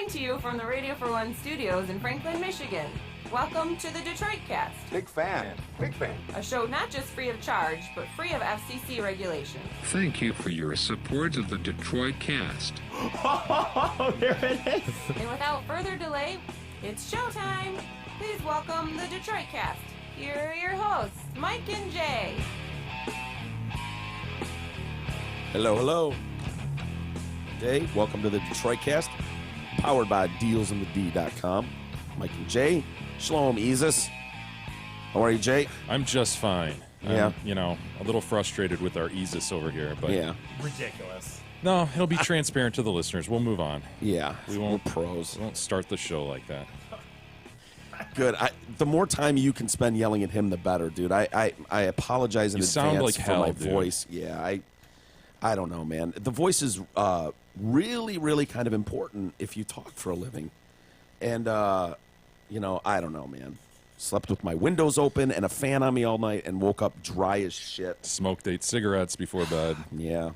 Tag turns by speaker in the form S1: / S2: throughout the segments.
S1: Coming to you from the Radio for One studios in Franklin, Michigan. Welcome to the Detroit Cast.
S2: Big fan. Big fan.
S1: A show not just free of charge, but free of FCC regulations.
S3: Thank you for your support of the Detroit Cast.
S4: Oh, there it is.
S1: And without further delay, it's showtime. Please welcome the Detroit Cast. Here are your hosts, Mike and Jay.
S4: Hello, hello. Jay, welcome to the Detroit Cast, powered by DealsInTheD.com. Mike and Jay, Shalom Isis. How are you, Jay?
S5: I'm just fine.
S4: Yeah.
S5: I'm, a little frustrated with our Isis over here, but
S4: Yeah,
S6: Ridiculous.
S5: no, it'll be transparent to the listeners. We'll move on.
S4: yeah.
S5: We won't
S4: We're pros.
S5: We won't start the show like that.
S4: Good. The more time you can spend yelling at him, the better, dude. I apologize in
S5: You
S4: advance
S5: sound like
S4: for
S5: hell,
S4: my
S5: dude.
S4: voice. Yeah, I don't know, man. The voice is really, really kind of important if you talk for a living. And, I don't know, man. Slept with my windows open and a fan on me all night and woke up dry as shit.
S5: Smoked 8 cigarettes before bed.
S4: Yeah.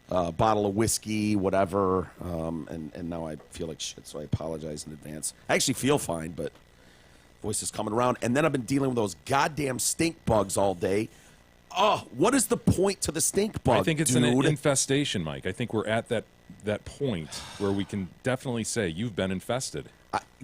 S4: Bottle of whiskey, whatever. And now I feel like shit, so I apologize in advance. I actually feel fine, but voice is coming around. And then I've been dealing with those goddamn stink bugs all day. Oh, what is the point to the stink bug,
S5: I think it's
S4: dude?
S5: an infestation, Mike. I think we're at that point where we can definitely say you've been infested.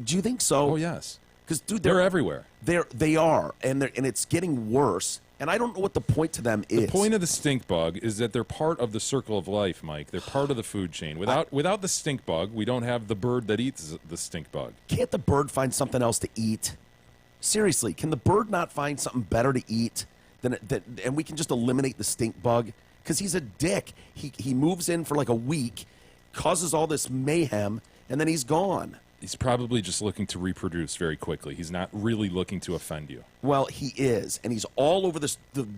S4: Do you think so?
S5: Oh, yes.
S4: Because, dude,
S5: They're everywhere.
S4: They are, and it's getting worse. And I don't know what the point to them is.
S5: The point of the stink bug is that they're part of the circle of life, Mike. They're part of the food chain. Without the stink bug, we don't have the bird that eats the stink bug.
S4: Can't the bird find something else to eat? Seriously, can the bird not find something better to eat and we can just eliminate the stink bug? Because he's a dick. He moves in for like a week, causes all this mayhem, and then he's gone.
S5: He's probably just looking to reproduce very quickly. He's not really looking to offend you.
S4: Well, he is, and he's all over the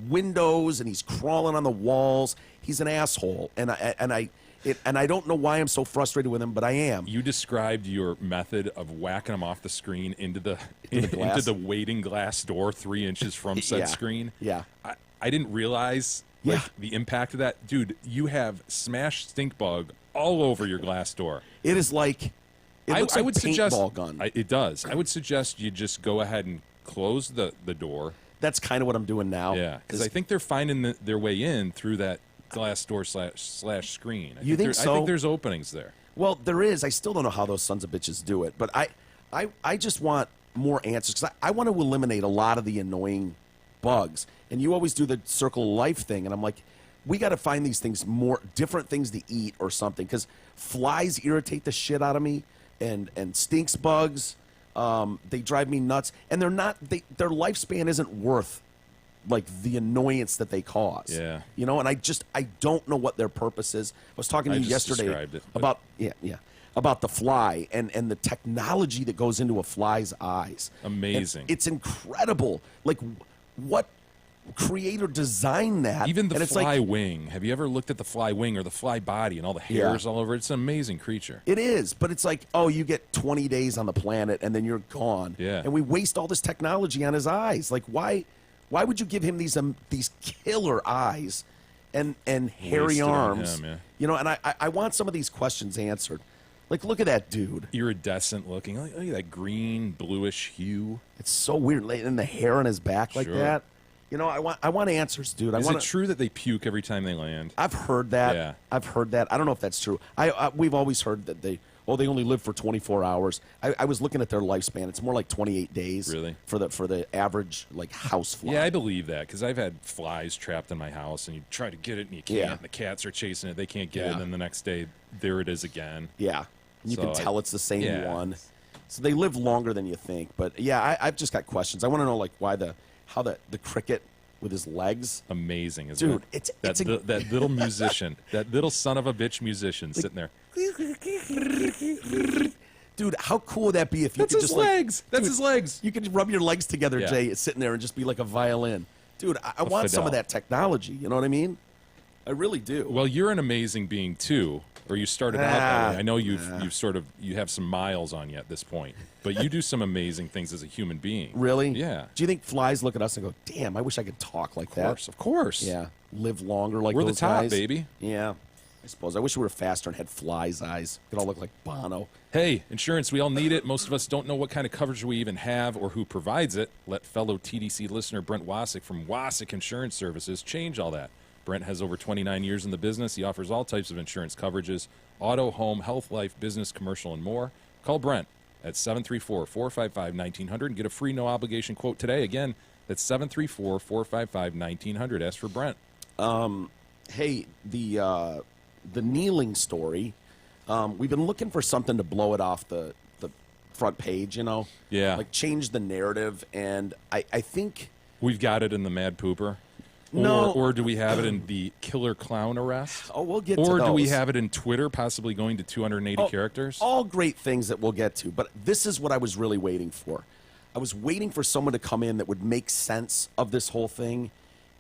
S4: windows, and he's crawling on the walls. He's an asshole, and I don't know why I'm so frustrated with him, but I am.
S5: You described your method of whacking him off the screen into the
S4: glass?
S5: into the waiting glass door 3 inches from said
S4: Yeah.
S5: screen.
S4: Yeah.
S5: I didn't realize the impact of that. Dude, you have smashed stink bug all over your glass door.
S4: It is like it looks
S5: I
S4: like
S5: would
S4: a
S5: suggest
S4: paintball gun.
S5: it does. I would suggest you just go ahead and close the door.
S4: That's kind of what I'm doing now.
S5: Yeah, because I think they're finding their way in through that glass door slash screen.
S4: You think so?
S5: I think there's openings there.
S4: Well, there is. I still don't know how those sons of bitches do it, but I just want more answers because I want to eliminate a lot of the annoying bugs. And you always do the circle of life thing, and I'm like, we got to find these things, more different things to eat or something, because flies irritate the shit out of me, and stinks bugs, they drive me nuts, and their lifespan isn't worth like the annoyance that they cause.
S5: Yeah.
S4: And I don't know what their purpose is. I was talking to you yesterday
S5: described it,
S4: about about the fly and the technology that goes into a fly's eyes.
S5: Amazing.
S4: And it's incredible. Like, what creator designed that?
S5: Even the
S4: and it's
S5: fly
S4: like,
S5: wing. Have you ever looked at the fly wing or the fly body and all the hairs all over it? It's an amazing creature.
S4: it is, but it's like, oh, you get 20 days on the planet and then you're gone.
S5: Yeah.
S4: And we waste all this technology on his eyes. Like, why would you give him these killer eyes and hairy
S5: Wasted on
S4: arms?
S5: him, yeah.
S4: And I want some of these questions answered. Like, look at that dude.
S5: Iridescent looking. Look at that green, bluish hue.
S4: It's so weird. And the hair on his back like
S5: Sure.
S4: that. I want answers, dude.
S5: Is it true that they puke every time they land?
S4: I've heard that.
S5: Yeah.
S4: I've heard that. I don't know if that's true. We've always heard that they only live for 24 hours. I was looking at their lifespan. It's more like 28 days.
S5: Really?
S4: For the average house fly.
S5: Yeah, I believe that because I've had flies trapped in my house, and you try to get it and you can't.
S4: Yeah.
S5: And the cats are chasing it; they can't get it.
S4: Yeah.
S5: And then the next day, there it is again.
S4: Yeah. And you can
S5: So
S4: tell it's the same
S5: yeah.
S4: one. So they live longer than you think. But yeah, I've just got questions. I want to know why how the cricket with his legs.
S5: Amazing, isn't
S4: Dude,
S5: it?
S4: it's
S5: that little musician, that little son of a bitch musician sitting there.
S4: Dude, how cool would that be if you
S5: That's
S4: could
S5: his
S4: just
S5: legs. That's
S4: dude,
S5: his legs.
S4: You could rub your legs together,
S5: Yeah.
S4: Jay, sitting there and just be like a violin. Dude, I want some of
S5: Fidel.
S4: that technology. You know what I mean? I really do.
S5: Well, you're an amazing being too, or you started out that way. I know you have some miles on you at this point, but you do some amazing things as a human being.
S4: Really?
S5: Yeah.
S4: Do you think flies look at us and go, "Damn, I wish I could talk like that"?
S5: Of course.
S4: Yeah. Live longer like
S5: We're the
S4: those
S5: top,
S4: guys.
S5: baby.
S4: Yeah. I suppose. I wish we were faster and had fly's eyes. Could all look like Bono.
S5: Hey, insurance, we all need it. Most of us don't know what kind of coverage we even have or who provides it. Let fellow TDC listener Brent Wasik from Wasik Insurance Services change all that. Brent has over 29 years in the business. He offers all types of insurance coverages: auto, home, health, life, business, commercial, and more. Call Brent at 734-455-1900 and get a free no-obligation quote today. Again, that's 734-455-1900. Ask for Brent.
S4: Hey, the kneeling story. We've been looking for something to blow it off the front page, you know?
S5: Yeah.
S4: Like change the narrative, and I think...
S5: We've got it in the Mad Pooper.
S4: No.
S5: Or do we have it in the Killer Clown Arrest?
S4: Oh, we'll get to
S5: Or
S4: those.
S5: do we have it in Twitter, possibly going to 280 characters?
S4: All great things that we'll get to, but this is what I was really waiting for. I was waiting for someone to come in that would make sense of this whole thing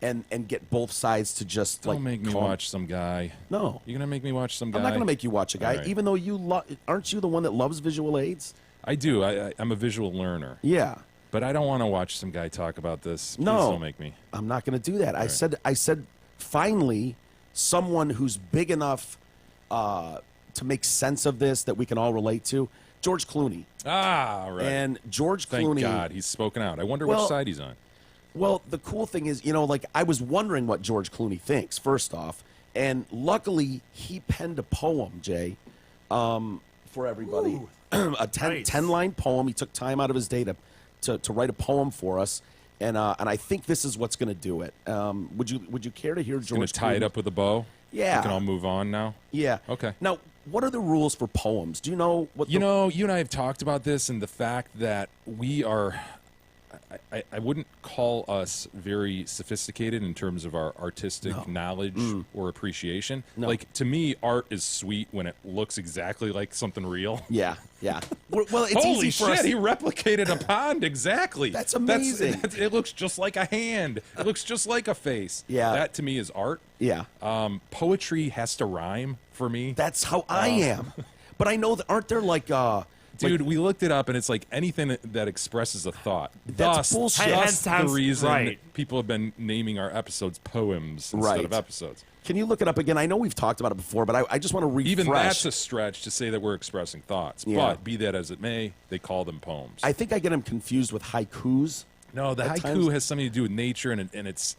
S4: and get both sides to just
S5: Don't make me
S4: calm.
S5: watch some guy.
S4: No.
S5: You're going to make me watch some guy?
S4: I'm not going to make you watch a guy,
S5: All right.
S4: even though aren't you the one that loves visual aids?
S5: I do. I'm a visual learner.
S4: Yeah.
S5: But I don't want to watch some guy talk about this. Please
S4: No.
S5: don't make me.
S4: I'm not going to do that. I said, finally, someone who's big enough to make sense of this that we can all relate to. George Clooney.
S5: Ah, right.
S4: And George
S5: Thank
S4: Clooney.
S5: God he's spoken out. I wonder
S4: Well,
S5: which side he's on.
S4: Well, the cool thing is, like I was wondering what George Clooney thinks, first off. And luckily, he penned a poem, Jay, for everybody. A 10-line poem. He took time out of his day to write a poem for us. And I think this is what's going to do it. Would you care to hear
S5: Going
S4: George
S5: to tie it
S4: Clooney?
S5: up with a bow?
S4: Yeah.
S5: We can all move on now?
S4: Yeah.
S5: Okay.
S4: Now, what are the rules for poems? Do you know what
S5: You know, you and I have talked about this and the fact that we are... I wouldn't call us very sophisticated in terms of our artistic knowledge or appreciation.
S4: No.
S5: Like, to me, art is sweet when it looks exactly like something real.
S4: Yeah, yeah. Well, it's
S5: Holy
S4: easy for
S5: shit,
S4: us.
S5: he replicated a pond exactly.
S4: That's amazing.
S5: It looks just like a hand. It looks just like a face.
S4: Yeah.
S5: That, to me, is art.
S4: Yeah.
S5: Poetry has to rhyme for me.
S4: That's how I am. But I know that aren't there like
S5: Dude, we looked it up, and it's like anything that expresses a thought.
S4: That's
S5: Thus,
S4: bullshit.
S5: That's the
S6: Hence,
S5: reason
S6: right.
S5: people have been naming our episodes poems instead
S4: Right.
S5: of episodes.
S4: Can you look it up again? I know we've talked about it before, but I just want to refresh.
S5: Even that's a stretch to say that we're expressing thoughts.
S4: Yeah.
S5: But be that as it may, they call them poems.
S4: I think I get them confused with haikus.
S5: No, the
S4: At
S5: haiku
S4: times-
S5: has something to do with nature, and it's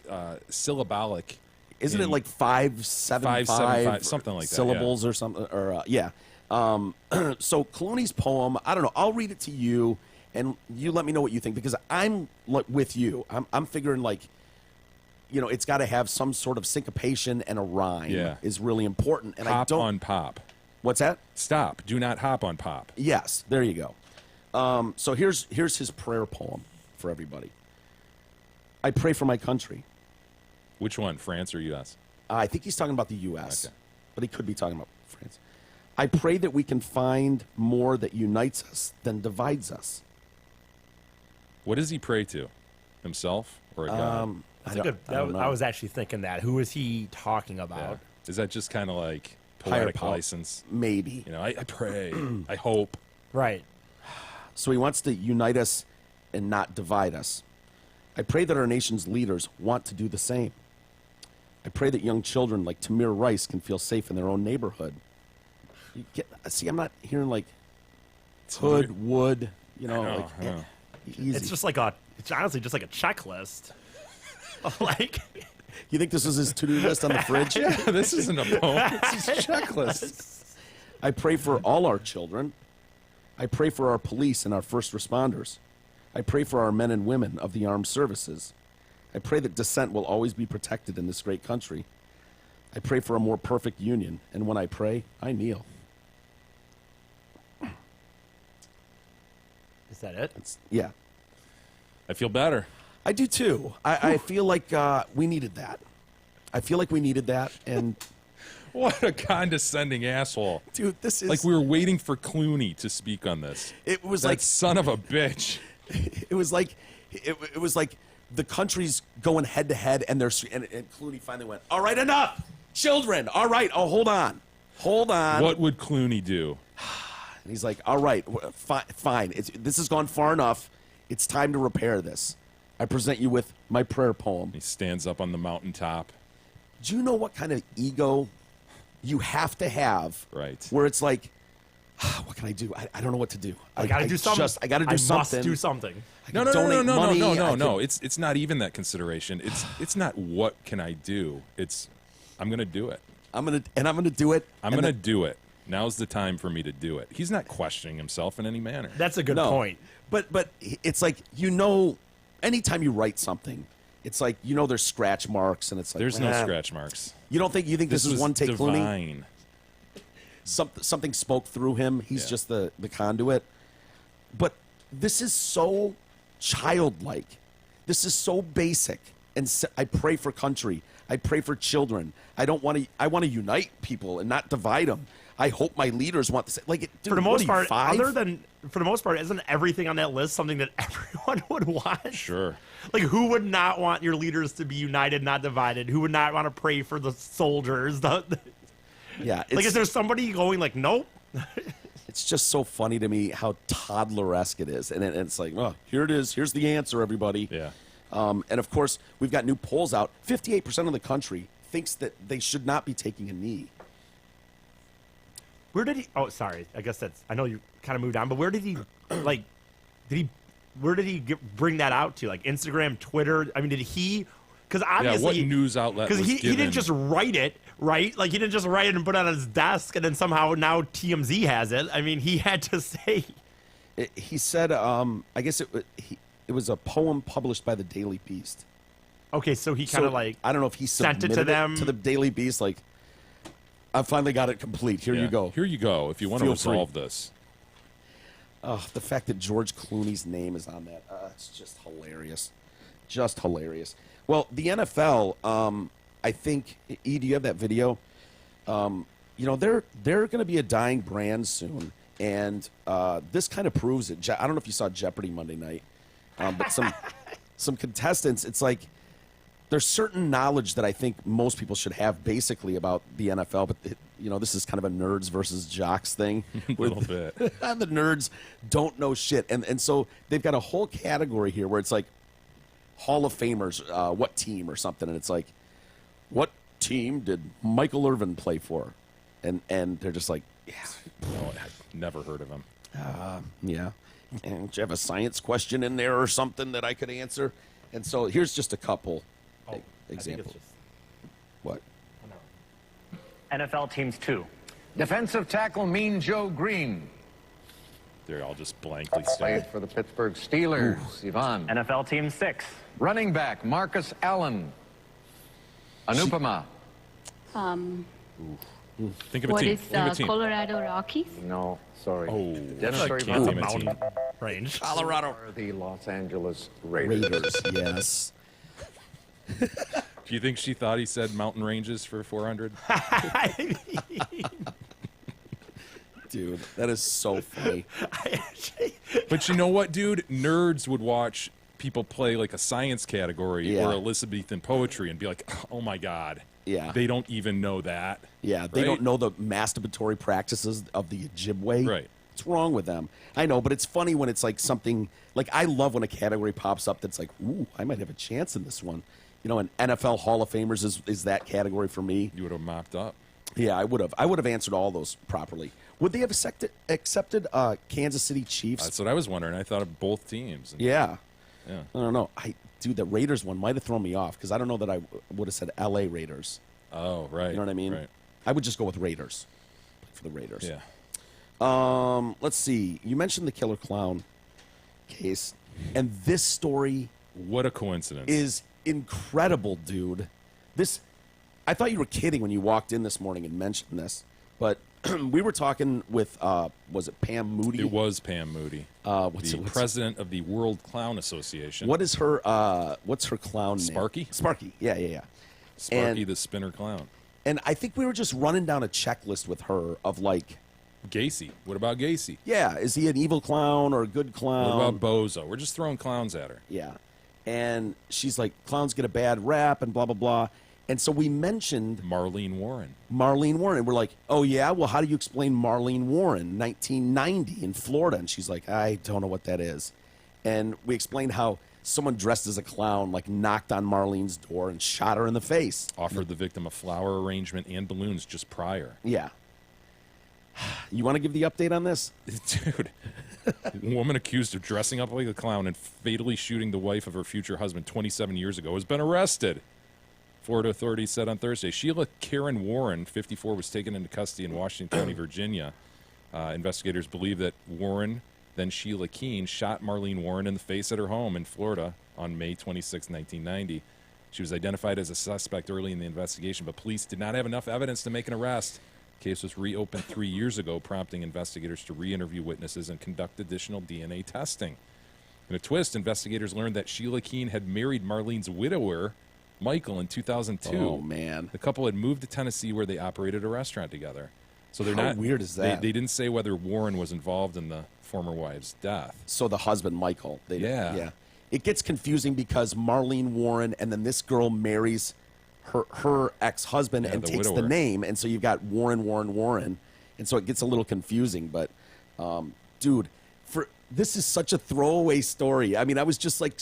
S5: syllabolic.
S4: Isn't it
S5: in
S4: like 575
S5: something like that,
S4: syllables or something? Or yeah. So Clooney's poem, I don't know. I'll read it to you, and you let me know what you think because I'm with you. I'm figuring like, it's got to have some sort of syncopation and a rhyme.
S5: Yeah.
S4: Is really important. And I
S5: Hop
S4: don't.
S5: on pop.
S4: What's that?
S5: Stop. Do not hop on pop.
S4: Yes, there you go. So here's his prayer poem for everybody. I pray for my country.
S5: Which one, France or U.S.?
S4: I think he's talking about the U.S.,
S5: Okay.
S4: but he could be talking about France. I pray that we can find more that unites us than divides us.
S5: What does he pray to? Himself or a god?
S6: That's a good.
S4: I don't know.
S6: I was actually thinking that. Who is he talking
S5: Yeah.
S6: about?
S5: Is that just kind of like
S4: Higher
S5: poetic
S4: power.
S5: license?
S4: Maybe.
S5: I pray. I hope.
S6: Right.
S4: So he wants to unite us and not divide us. I pray that our nation's leaders want to do the same. I pray that young children like Tamir Rice can feel safe in their own neighborhood. See, I'm not hearing like hood, wood,
S5: I know,
S4: like
S5: I know.
S4: easy.
S6: It's just like it's honestly just like a checklist. Like,
S4: You think this was his to-do list on the fridge?
S5: Yeah, this isn't a poem. This is a checklist.
S4: I pray for all our children. I pray for our police and our first responders. I pray for our men and women of the armed services. I pray that dissent will always be protected in this great country. I pray for a more perfect union, and when I pray, I kneel.
S6: is that it?
S4: Yeah,
S5: I feel better.
S4: I do too. I feel like we needed that. I feel like we needed that, and
S5: What a condescending asshole.
S4: dude, this is
S5: Like we were waiting for Clooney to speak on this.
S4: It was
S5: That
S4: like
S5: son of a bitch.
S4: it was like it was like the country's going head to head, and and Clooney finally went, "All right, enough, children. All right, oh, hold on."
S5: What would Clooney do?
S4: And he's like, "All right, fine. This has gone far enough. It's time to repair this. I present you with my prayer poem."
S5: He stands up on the mountaintop.
S4: Do you know what kind of ego you have to have
S5: Right.
S4: where it's like, what can I do? I don't know what to do.
S6: I got to do something.
S4: I got to do something.
S6: Must do something.
S5: No,
S4: donate money.
S5: No. It's not even that consideration. It's not what can I do. It's I'm gonna do it.
S4: I'm gonna do it.
S5: I'm gonna do it. Now's the time for me to do it. He's not questioning himself in any manner.
S6: That's a good point.
S4: But it's like, anytime you write something, it's like, there's scratch marks, and it's like
S5: There's no scratch marks.
S4: You don't think this is
S5: was
S4: one take Clooney?
S5: divine.
S4: Something spoke through him. He's just the conduit. But this is so childlike. This is so basic. And I pray for country. I pray for children. I want to unite people and not divide them. I hope my leaders want to say, like, dude,
S6: For the most part,
S4: five?
S6: isn't everything on that list something that everyone would want?
S5: Sure.
S6: Like, who would not want your leaders to be united, not divided? Who would not want to pray for the soldiers?
S4: Yeah.
S6: Like, is there somebody going like, nope?
S4: It's just so funny to me how toddler-esque it is. And it's like, oh, here it is. Here's the answer, everybody.
S5: Yeah.
S4: And, of course, we've got new polls out. 58% of the country thinks that they should not be taking a knee.
S6: Where did he? Oh, sorry. I guess I know you kind of moved on, but where did he? Where did he bring that out to? Like Instagram, Twitter? I mean, did he? Because obviously,
S5: what news outlet?
S6: Because he
S5: given?
S6: didn't just write it, right? Like he didn't just write it and put it on his desk, and then somehow now TMZ has it. I mean, he had to say.
S4: He said, I guess it was a poem published by the Daily Beast.
S6: Okay, so he kind of I
S4: don't know if he
S6: sent it to them
S4: to the Daily Beast, like, I finally got it complete. Here you go.
S5: Here you go. If you want to resolve this.
S4: The fact that George Clooney's name is on that, it's just hilarious. Just hilarious. Well, the NFL, I think, E, do you have that video? They're going to be a dying brand soon. And this kind of proves it. I don't know if you saw Jeopardy Monday night, but some contestants, it's like, there's certain knowledge that I think most people should have basically about the NFL, but this is kind of a nerds versus jocks thing.
S5: A little bit.
S4: The nerds don't know shit, and so they've got a whole category here where it's like Hall of Famers, what team or something, and it's like, what team did Michael Irvin play for? And they're just like, yeah,
S5: No, I've never heard of him.
S4: yeah. And do you have a science question in there or something that I could answer? And so here's just a couple. Example. What?
S7: NFL teams 2.
S2: Defensive tackle Mean Joe Green.
S5: They're all just blankly
S2: Played
S5: stared.
S2: for the Pittsburgh Steelers. Yvonne.
S7: NFL team 6.
S2: Running back Marcus Allen. Anupama.
S5: Think of a
S8: What
S5: team.
S8: is
S5: Think of a team.
S8: Colorado Rockies?
S2: No, sorry.
S5: Oh,
S2: Dennis
S5: I
S2: or
S5: can't
S2: Yvonne?
S5: name a
S6: Mountain
S5: team.
S6: range.
S4: Colorado.
S2: Are the Los Angeles Raiders.
S4: Raiders, yes.
S5: Do you think she thought he said mountain ranges for 400?
S4: Dude, that is so funny.
S5: But you know what, dude? Nerds would watch people play like a science category
S4: Yeah.
S5: or Elizabethan poetry and be like, oh my God.
S4: Yeah.
S5: They don't even know that.
S4: Yeah, they
S5: Right?
S4: don't know the masturbatory practices of the Ojibwe.
S5: Right.
S4: What's wrong with them? I know, but it's funny when it's like something, like I love when a category pops up that's like, ooh, I might have a chance in this one. And NFL Hall of Famers is that category for me.
S5: You would have mopped up.
S4: Yeah, I would have. I would have answered all those properly. Would they have accepted Kansas City Chiefs?
S5: That's what I was wondering. I thought of both teams.
S4: Yeah.
S5: Yeah.
S4: I don't know. Dude, the Raiders one might have thrown me off because I don't know that I would have said L.A. Raiders.
S5: Oh, right.
S4: You know what I mean?
S5: Right.
S4: I would just go with Raiders for the Raiders.
S5: Yeah.
S4: Let's see. You mentioned the killer clown case, and this story
S5: What a coincidence.
S4: is incredible, dude. I thought you were kidding when you walked in this morning and mentioned this, but we were talking with was it Pam Moody?
S5: It was Pam Moody,
S4: what's
S5: president of the World Clown Association.
S4: What's her clown name?
S5: Sparky?
S4: Sparky. Yeah.
S5: Sparky
S4: and-
S5: the Spinner Clown.
S4: And I think we were just running down a checklist with her of like,
S5: Gacy. What about Gacy?
S4: yeah, is he an evil clown or a good clown?
S5: What about Bozo? We're just throwing clowns at her.
S4: Yeah. And she's like, clowns get a bad rap and blah, blah, blah. And so we mentioned
S5: Marlene Warren.
S4: Marlene Warren. And we're like, oh, yeah? Well, how do you explain Marlene Warren, 1990 in Florida? And she's like, I don't know what that is. And we explained how someone dressed as a clown like knocked on Marlene's door and shot her in the face.
S5: Offered the victim a flower arrangement and balloons just prior.
S4: Yeah. You want to give the update on this?
S5: Dude, woman accused of dressing up like a clown and fatally shooting the wife of her future husband 27 years ago has been arrested. Florida authorities said on Thursday Sheila Karen Warren, 54, was taken into custody in Washington County, Virginia. Investigators believe that Warren, then Sheila Keene, shot Marlene Warren in the face at her home in Florida on May 26, 1990. She was identified as a suspect early in the investigation, but police did not have enough evidence to make an arrest. The case was reopened 3 years ago, prompting investigators to re-interview witnesses and conduct additional DNA testing. In a twist, investigators learned that Sheila Keene had married Marlene's widower, Michael, in 2002.
S4: Oh, man.
S5: The couple had moved to Tennessee where they operated a restaurant together. So they're
S4: How
S5: not
S4: weird is that?
S5: They didn't say whether Warren was involved in the former wife's death.
S4: So the husband, Michael.
S5: Yeah.
S4: It gets confusing because Marlene Warren and then this girl marries her ex-husband and
S5: the
S4: takes
S5: widower.
S4: the name. And so you've got Warren. And so it gets a little confusing. But, dude, this is such a throwaway story. I mean, I was just like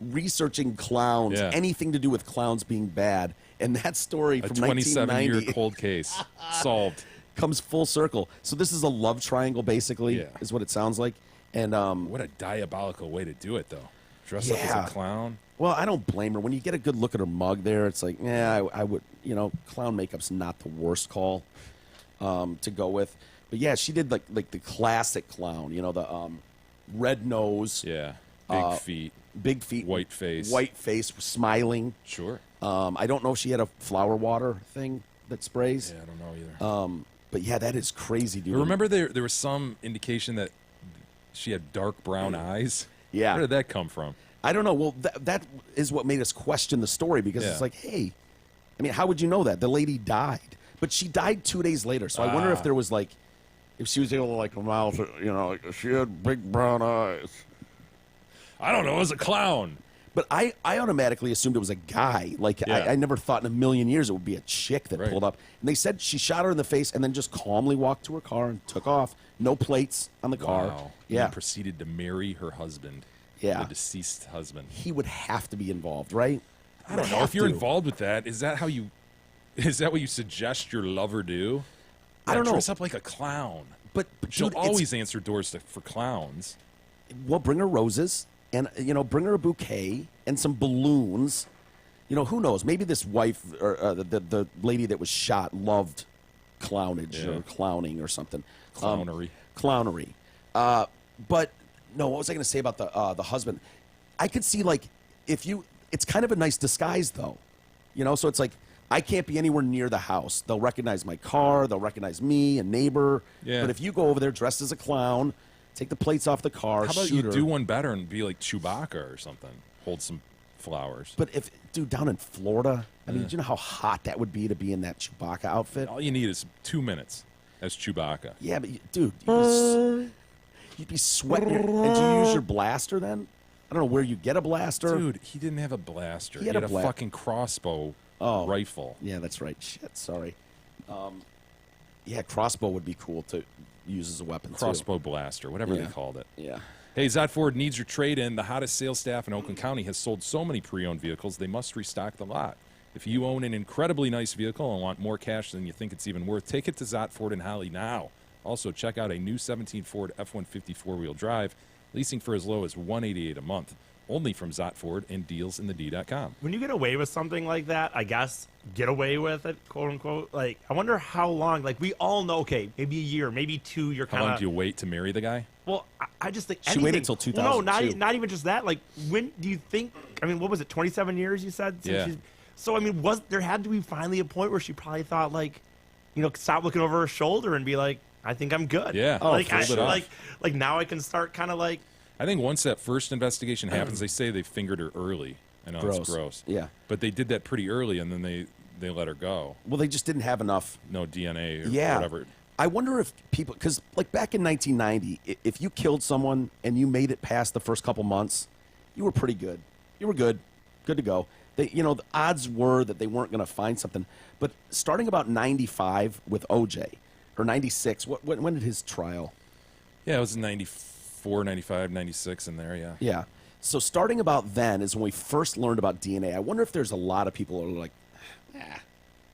S4: researching clowns,
S5: Yeah.
S4: anything to do with clowns being bad. And that story
S5: A
S4: from
S5: 27-year
S4: 1990
S5: cold case. Solved.
S4: comes full circle. So this is a love triangle, basically,
S5: Yeah.
S4: is what it sounds like. And
S5: What a diabolical way to do it, though. Dress up
S4: Yeah.
S5: as a clown.
S4: well, I don't blame her. When you get a good look at her mug there, it's like, yeah, I would, clown makeup's not the worst call to go with. But yeah, she did like the classic clown, the red nose,
S5: Yeah. Big feet.
S4: big feet,
S5: White face.
S4: smiling.
S5: Sure.
S4: I don't know if she had a flower water thing that sprays.
S5: Yeah, I don't know either.
S4: But yeah, that is crazy, dude.
S5: But remember there was some indication that she had dark brown eyes?
S4: Yeah.
S5: Where did that come from?
S4: I don't know. Well, that is what made us question the story because it's
S5: Yeah.
S4: like, hey, I mean, how would you know that? The lady died. But she died 2 days later. So I wonder if there was like, if she was able to like mouth, like she had big brown eyes.
S5: I don't know. It was a clown.
S4: But I automatically assumed it was a guy. Like,
S5: Yeah.
S4: I never thought in a million years it would be a chick that
S5: Right.
S4: pulled up. And they said she shot her in the face and then just calmly walked to her car and took off. No plates on the car.
S5: Wow.
S4: Yeah.
S5: And proceeded to marry her husband.
S4: Yeah.
S5: The deceased husband.
S4: He would have to be involved, right?
S5: I don't know. If you're involved with that, is that what you suggest your lover do?
S4: I don't know.
S5: Dress up like a clown.
S4: But
S5: She'll
S4: dude, it's-
S5: always answer doors for clowns.
S4: Well, bring her roses and, bring her a bouquet and some balloons. Who knows? Maybe this wife or the lady that was shot loved clownage
S5: Yeah.
S4: or clowning or something.
S5: Clownery.
S4: Clownery. But no, what was I going to say about the husband? I could see like it's kind of a nice disguise though, So it's like I can't be anywhere near the house. They'll recognize my car. They'll recognize me, a neighbor.
S5: Yeah.
S4: But if you go over there dressed as a clown, take the plates off the car,
S5: How about
S4: shoot
S5: you
S4: her.
S5: do one better and be like Chewbacca or something? Hold some flowers.
S4: But dude, down in Florida, I mean, do you know how hot that would be to be in that Chewbacca outfit?
S5: All you need is 2 minutes as Chewbacca.
S4: Yeah, but dude, you'd be sweating. And do you use your blaster then? I don't know where you get a blaster.
S5: Dude, he didn't have a blaster.
S4: He
S5: He
S4: had
S5: had
S4: a
S5: a
S4: bla-
S5: fucking crossbow rifle.
S4: Yeah, that's right. Shit, sorry. Yeah, crossbow would be cool to use as a weapon too.
S5: Crossbow blaster, whatever
S4: Yeah.
S5: they called it.
S4: Yeah.
S5: Hey, Zott Ford needs your trade-in. The hottest sales staff in Oakland County has sold so many pre-owned vehicles, they must restock the lot. If you own an incredibly nice vehicle and want more cash than you think it's even worth, take it to Zott Ford in Holly now. Also, check out a new 17 Ford F-150 four-wheel drive, leasing for as low as $188 a month. Only from Zott Ford and dealsinthed.com.
S6: When you get away with something like that, I guess get away with it, quote unquote. Like, I wonder how long. Like, we all know, okay, maybe a year, maybe two. You're
S5: How
S6: kind
S5: long
S6: of.
S5: do you wait to marry the guy?
S6: Well, I just think
S4: She
S6: anything.
S4: waited till
S6: Well, no,
S4: 2002.
S6: not even just that. Like, when do you think? I mean, what was it? 27 years you said.
S5: Yeah.
S6: So I mean, there had to be finally a point where she probably thought like, stop looking over her shoulder and be like, I think I'm good.
S5: Yeah.
S6: Like,
S5: fold it off.
S6: like now I can start kind of like.
S5: I think once that first investigation happens, they say they fingered her early. I know it's gross.
S4: Yeah.
S5: But they did that pretty early, and then they let her go.
S4: Well, they just didn't have enough.
S5: No DNA or
S4: Yeah.
S5: whatever.
S4: I wonder if people, because like back in 1990, if you killed someone and you made it past the first couple months, you were pretty good. You were good to go. The odds were that they weren't going to find something. But starting about 95 with OJ, or 96, when did his trial?
S5: Yeah, it was 94, 95, 96 in there, yeah.
S4: Yeah. So starting about then is when we first learned about DNA. I wonder if there's a lot of people who are like,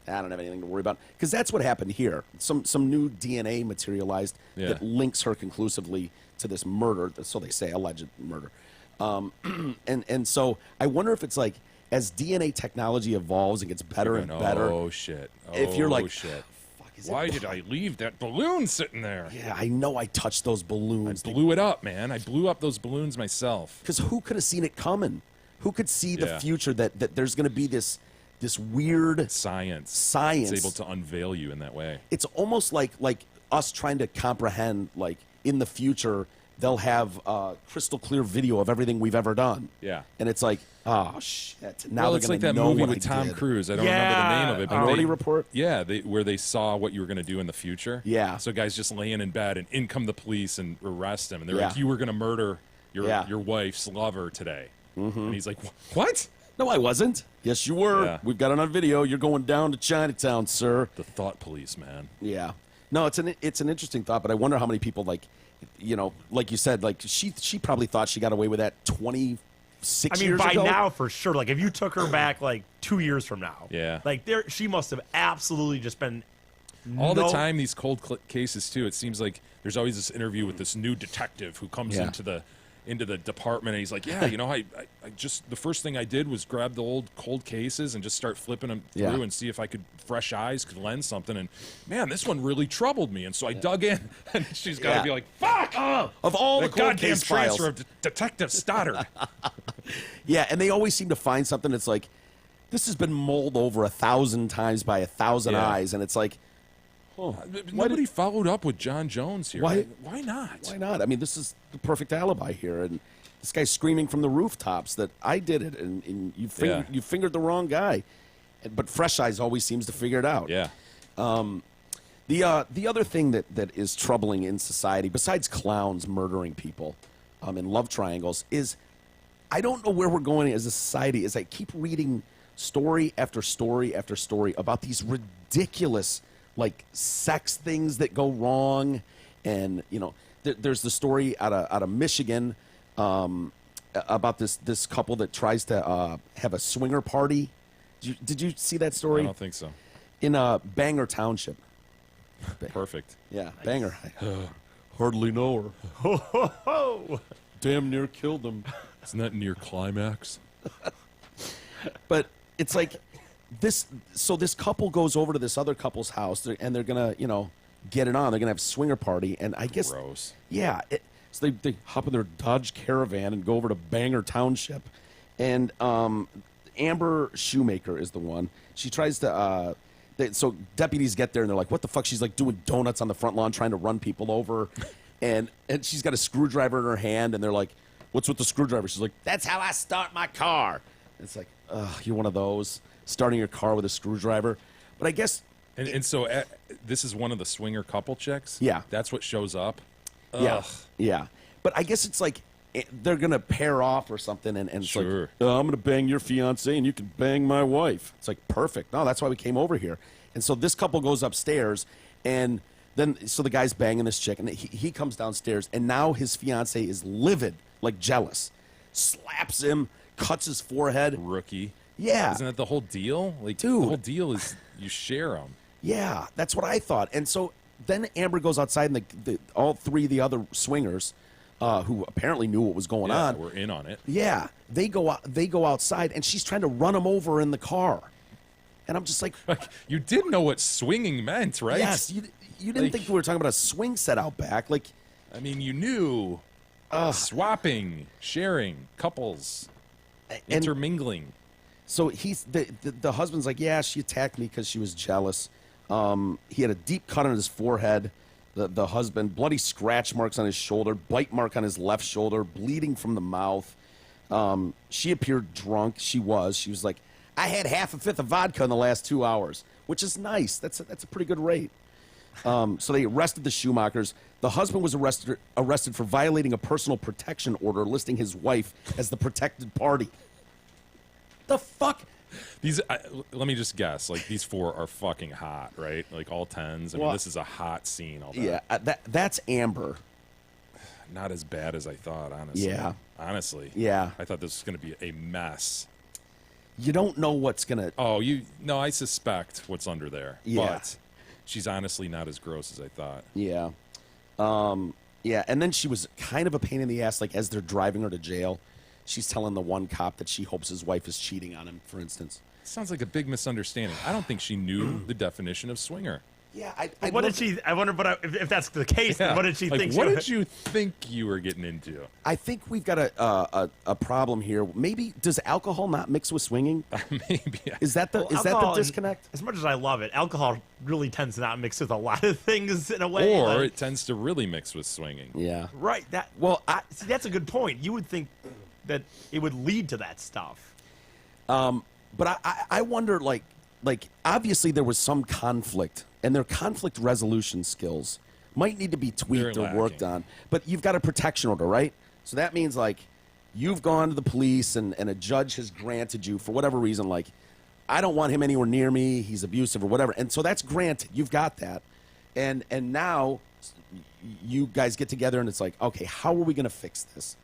S4: I don't have anything to worry about, because that's what happened here. Some new DNA materialized that links her conclusively to this murder. So they say, alleged murder. And so I wonder if it's like, as DNA technology evolves and gets better and better.
S5: Oh shit!
S4: If you're like,
S5: shit.
S4: Fuck, is
S5: Why
S4: it
S5: did I leave that balloon sitting there?
S4: Yeah, I know I touched those balloons.
S5: I blew it up, man. I blew up those balloons myself.
S4: Because who could have seen it coming? Who could see the
S5: Yeah.
S4: future that there's going to be this weird
S5: Science
S4: Science.
S5: is able to unveil you in that way.
S4: It's almost like us trying to comprehend, like, in the future they'll have crystal clear video of everything we've ever done.
S5: Yeah.
S4: And it's like, oh shit! Now
S5: Well,
S4: they're
S5: it's
S4: going
S5: like
S4: to
S5: that
S4: know
S5: movie
S4: what
S5: with
S4: I
S5: Tom
S4: did.
S5: Cruise. I don't
S6: Yeah.
S5: remember the name of it. But
S4: Minority Report?
S5: Yeah, where they saw what you were going to do in the future.
S4: Yeah.
S5: So guys just laying in bed, and in come the police and arrest him. And they're
S4: Yeah.
S5: like, "You were going to murder your
S4: Yeah.
S5: wife's lover today." And he's like, "What?"
S4: No, I wasn't. Yes, you were.
S5: Yeah.
S4: We've got it on video. You're going down to Chinatown, sir.
S5: The thought police, man.
S4: Yeah. No, it's an interesting thought, but I wonder how many people, like, you know, like you said, like she probably thought she got away with that 26
S6: I mean,
S4: years
S6: by
S4: ago.
S6: now, for sure. Like, if you took her back, like, 2 years from now.
S5: Yeah.
S6: Like, she must have absolutely just been...
S5: All the
S6: no-
S5: time, these cold cases too. It seems like there's always this interview with this new detective who comes
S4: Yeah.
S5: into the department, and he's like, "Yeah, you know, I just the first thing I did was grab the old cold cases and just start flipping them through
S4: Yeah.
S5: and see if I could fresh eyes could lend something. And man, this one really troubled me, and so I dug in, and she's got to
S4: Yeah.
S5: be like, "Fuck!"
S4: Of all the cold
S5: goddamn
S4: case files.
S5: transfer of Detective Stoddard.
S4: Yeah, and they always seem to find something that's like, this has been mulled over 1,000 times by 1,000
S5: Yeah.
S4: eyes, and it's like,
S5: Nobody followed up with John Jones here.
S4: Why-
S5: Why not?
S4: why not? I mean, this is the perfect alibi here, and this guy's screaming from the rooftops that I did it, and you fingered the wrong guy. But Fresh Eyes always seems to figure it out.
S5: Yeah.
S4: The other thing that is troubling in society, besides clowns murdering people in love triangles, is I don't know where we're going as a society. As I keep reading story after story after story about these ridiculous, like, sex things that go wrong, and you know, there's the story out of Michigan about this couple that tries to have a swinger party. Did you see that
S5: I
S4: story?
S5: don't think so.
S4: In Bangor Township.
S5: Perfect.
S4: Yeah, Bangor. Hardly know her.
S6: Oh,
S4: Damn near killed him.
S5: Isn't that near climax?
S4: But it's like this. So this couple goes over to this other couple's house, and they're gonna, you know, get it on. They're gonna have a swinger party, and I guess,
S5: Gross.
S4: yeah. So they hop in their Dodge Caravan and go over to Bangor Township, and Amber Shoemaker is the one. She tries to. So deputies get there and they're like, "What the fuck?" She's like doing donuts on the front lawn, trying to run people over, and she's got a screwdriver in her hand, and they're like, "What's with the screwdriver?" She's like, "That's how I start my car." And it's like, ugh, you're one of those starting your car with a screwdriver. But I guess,
S5: And so this is one of the swinger couple chicks?
S4: Yeah.
S5: That's what shows up?
S4: yeah,
S5: Ugh.
S4: yeah. But I guess it's like they're gonna pair off or something, and it's
S5: Sure.
S4: like, I'm gonna bang your fiance and you can bang my wife. It's like, perfect. No, that's why we came over here. And so this couple goes upstairs, and then so the guy's banging this chick, and he comes downstairs, and now his fiance is livid, like jealous, slaps him, cuts his forehead.
S5: Rookie.
S4: Yeah.
S5: Isn't that the whole deal? Like,
S4: Dude.
S5: the whole deal is you share them.
S4: Yeah, that's what I thought. And so then Amber goes outside, and all three of the other swingers, who apparently knew what was going
S5: Yeah,
S4: on,
S5: we're in on it.
S4: yeah, they go outside, and she's trying to run him over in the car. And I'm just like,
S5: Like, you did know what swinging meant, right?
S4: yes, you didn't
S5: Like-
S4: think we were talking about a swing set out back. Like,
S5: I mean, you knew. Swapping, sharing, couples,
S4: and
S5: intermingling.
S4: so he's the husband's like, yeah, she attacked me because she was jealous. He had a deep cut on his forehead. The husband, bloody scratch marks on his shoulder, bite mark on his left shoulder, bleeding from the mouth. She appeared drunk. She was like, I had half a fifth of vodka in the last 2 hours, which is nice. That's a pretty good rate. So they arrested the Schumachers. The husband was arrested for violating a personal protection order, listing his wife as the protected party. The fuck?
S5: These, let me just guess. Like, these four are fucking hot, right? Like, all tens. I mean,
S4: Well,
S5: this is a hot scene. All that.
S4: Yeah, that's Amber.
S5: Not as bad as I thought, honestly.
S4: Yeah.
S5: honestly.
S4: Yeah.
S5: I thought this was going to be a mess.
S4: You don't know what's gonna.
S5: Oh, no, I suspect what's under there.
S4: Yeah.
S5: But she's honestly not as gross as I thought.
S4: Yeah. Yeah, and then she was kind of a pain in the ass, like as they're driving her to jail. She's telling the one cop that she hopes his wife is cheating on him, for instance.
S5: Sounds like a big misunderstanding. I don't think she knew the definition of swinger.
S4: Yeah,
S6: What did she? I wonder, but if that's the case, then what did she
S5: Like,
S6: think?
S5: what did you think you were getting into?
S4: I think we've got a problem here. Maybe does alcohol not mix with swinging?
S5: Maybe.
S4: Is that the
S6: Alcohol,
S4: disconnect?
S6: As much as I love it, alcohol really tends to not mix with a lot of things in a way.
S5: Or
S6: like-
S5: it tends to really mix with swinging.
S4: Yeah.
S6: right. See, that's a good point. You would think that it would lead to that stuff.
S4: But I wonder, like obviously there was some conflict, and their conflict resolution skills might need to be tweaked
S5: They're
S4: or worked on. But you've got a protection order, right? So that means like you've gone to the police, and a judge has granted you for whatever reason, like I don't want him anywhere near me. He's abusive or whatever, and so that's granted. You've got that, and now you guys get together, and it's like, okay, how are we going to fix this?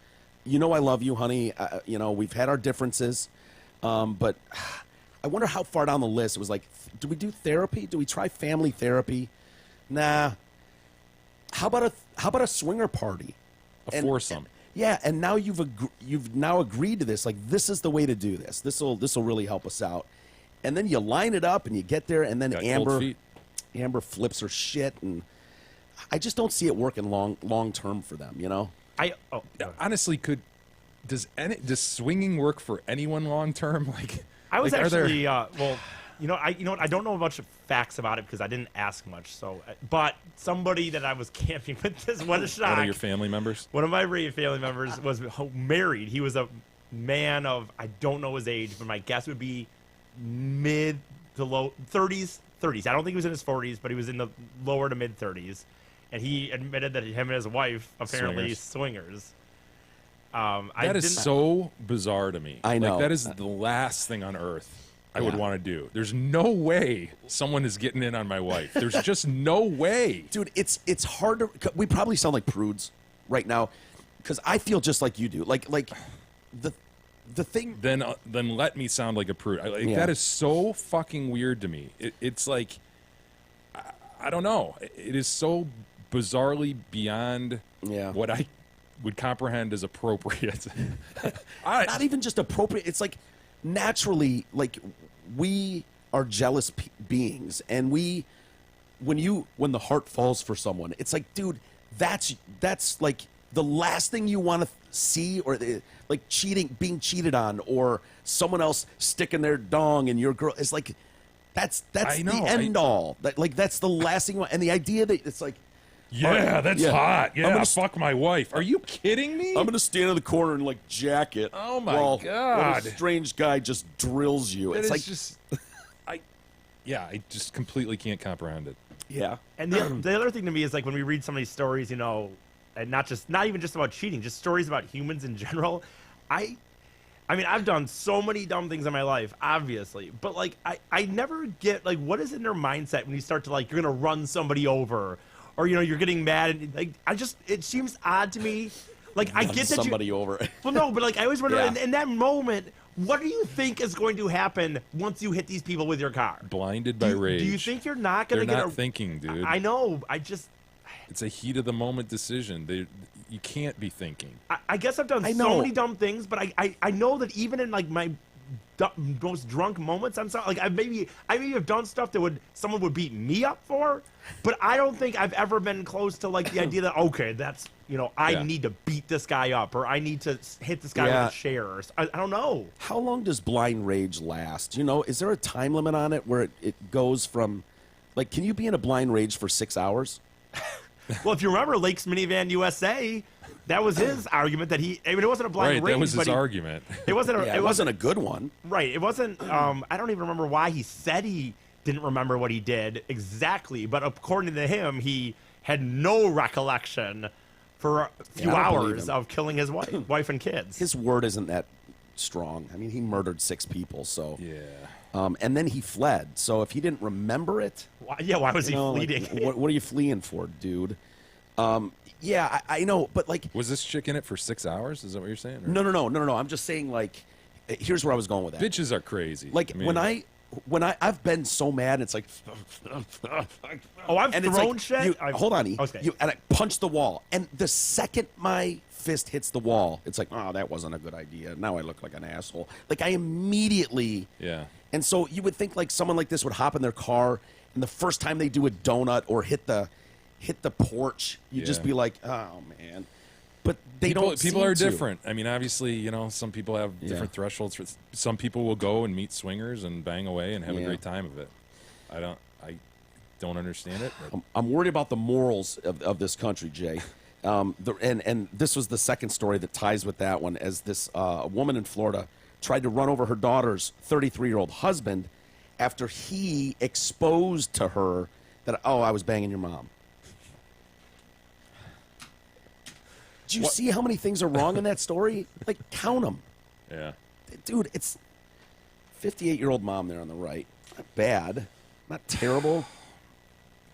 S4: You know, I love you, honey. You know, we've had our differences. But I wonder how far down the list it was like, do we do therapy? Do we try family therapy? Nah. How about a swinger party?
S5: A foursome.
S4: Yeah, and now you've now agreed to this. Like, this is the way to do this. This will really help us out. And then you line it up and you get there, and then
S5: Got cold feet.
S4: Amber flips her shit, and I just don't see it working long term for them. You know?
S5: Honestly, does swinging work for anyone long term? Like,
S6: I was
S5: like,
S6: actually well, I don't know much facts about it because I didn't ask much. So, but somebody that I was camping with, this what a shock.
S5: One of your family members?
S6: One of my family members was married. He was a man of, I don't know his age, but my guess would be mid to low 30s. I don't think he was in his 40s, but he was in the lower to mid 30s. And he admitted that him and his wife apparently swingers.
S5: That is so bizarre to me.
S4: I know.
S5: Like, that is the last thing on earth I would want to do. There's no way someone is getting in on my wife. There's just no way.
S4: Dude, it's hard to. We probably sound like prudes right now, because I feel just like you do. Like the thing.
S5: Then let me sound like a prude. That is so fucking weird to me. It's like, I don't know. It is so bizarrely beyond what I would comprehend as appropriate.
S4: Not even just appropriate. It's like naturally, like we are jealous beings, and when the heart falls for someone, it's like, dude, that's like the last thing you want to see, or like being cheated on, or someone else sticking their dong in your girl. It's like that's the end all. Like that's the last thing you want. And the idea that it's like,
S5: yeah, that's hot. Yeah,
S4: I'm gonna
S5: fuck my wife. Are you kidding me?
S4: I'm gonna stand in the corner and like jack it.
S5: Oh my
S4: while
S5: God.
S4: a strange guy just drills you.
S5: It
S4: It's
S5: is
S4: like
S5: just, I just completely can't comprehend it.
S4: yeah.
S6: And the other thing to me is like when we read some of these stories, and not even just about cheating, just stories about humans in general. I mean, I've done so many dumb things in my life, obviously, but like I never get like what is in their mindset when you start to like you're gonna run somebody over, or you're getting mad, and like it seems odd to me. Like I get that
S4: somebody over.
S6: Well, no, but like I always wonder
S4: Yeah.
S6: in that moment, what do you think is going to happen once you hit these people with your car?
S5: Blinded by rage.
S6: Do you think you're not going to
S5: They're
S6: get
S5: not thinking, dude.
S6: I know.
S5: It's a heat of the moment decision. You can't be thinking.
S6: I guess I've done
S4: I
S6: so
S4: know.
S6: many dumb things, but I know that even in like my most drunk moments, I'm sorry, like I maybe have done stuff that someone would beat me up for, but I don't think I've ever been close to like the idea that okay, that's I need to beat this guy up, or I need to hit this guy with a chair. Or, I don't know.
S4: How long does blind rage last? Is there a time limit on it where it goes from, like, can you be in a blind rage for 6 hours?
S6: Well, if you remember Lake's Minivan USA, that was his argument that it wasn't a blind rage.
S5: That was his
S6: but
S5: argument.
S6: It wasn't.
S4: It wasn't a good one.
S6: Right. It wasn't. I don't even remember why he said he didn't remember what he did exactly, but according to him, he had no recollection for a few
S4: I don't believe
S6: hours
S4: him.
S6: of killing his wife and kids.
S4: His word isn't that strong. I mean, he murdered 6 people, so.
S5: Yeah.
S4: And then he fled. So if he didn't remember it,
S6: Why was he
S4: like,
S6: fleeing?
S4: what are you fleeing for, dude? Yeah, I know, but like,
S5: Was this chick in it for 6 hours? Is that what you're saying? Or-
S4: no. I'm just saying, like, here's where I was going with that.
S5: Bitches are crazy.
S4: Like,
S5: I mean,
S4: when I've been so mad, it's like,
S6: Oh, I've
S4: and it's
S6: thrown
S4: like,
S6: shit.
S4: hold on, E.
S6: Okay.
S4: And I punch the wall, and the second my fist hits the wall, it's like, oh, that wasn't a good idea. Now I look like an asshole. Like, I immediately,
S5: yeah.
S4: and so you would think like someone like this would hop in their car, and the first time they do a donut or hit the porch, you'd just
S5: Yeah.
S4: be like, oh man. But they don't.
S5: People
S4: seem
S5: are
S4: to.
S5: different. I mean, obviously, some people have different thresholds. Some people will go and meet swingers and bang away and have a
S4: Yeah.
S5: great time of it. I don't understand it. But
S4: I'm worried about the morals of this country, Jay. And this was the second story that ties with that one, as this woman in Florida tried to run over her daughter's 33-year-old husband after he exposed to her that, oh, I was banging your mom. Do you see how many things are wrong in that story? Like, count them.
S5: yeah.
S4: Dude, it's 58-year-old mom there on the right. Not bad. Not terrible.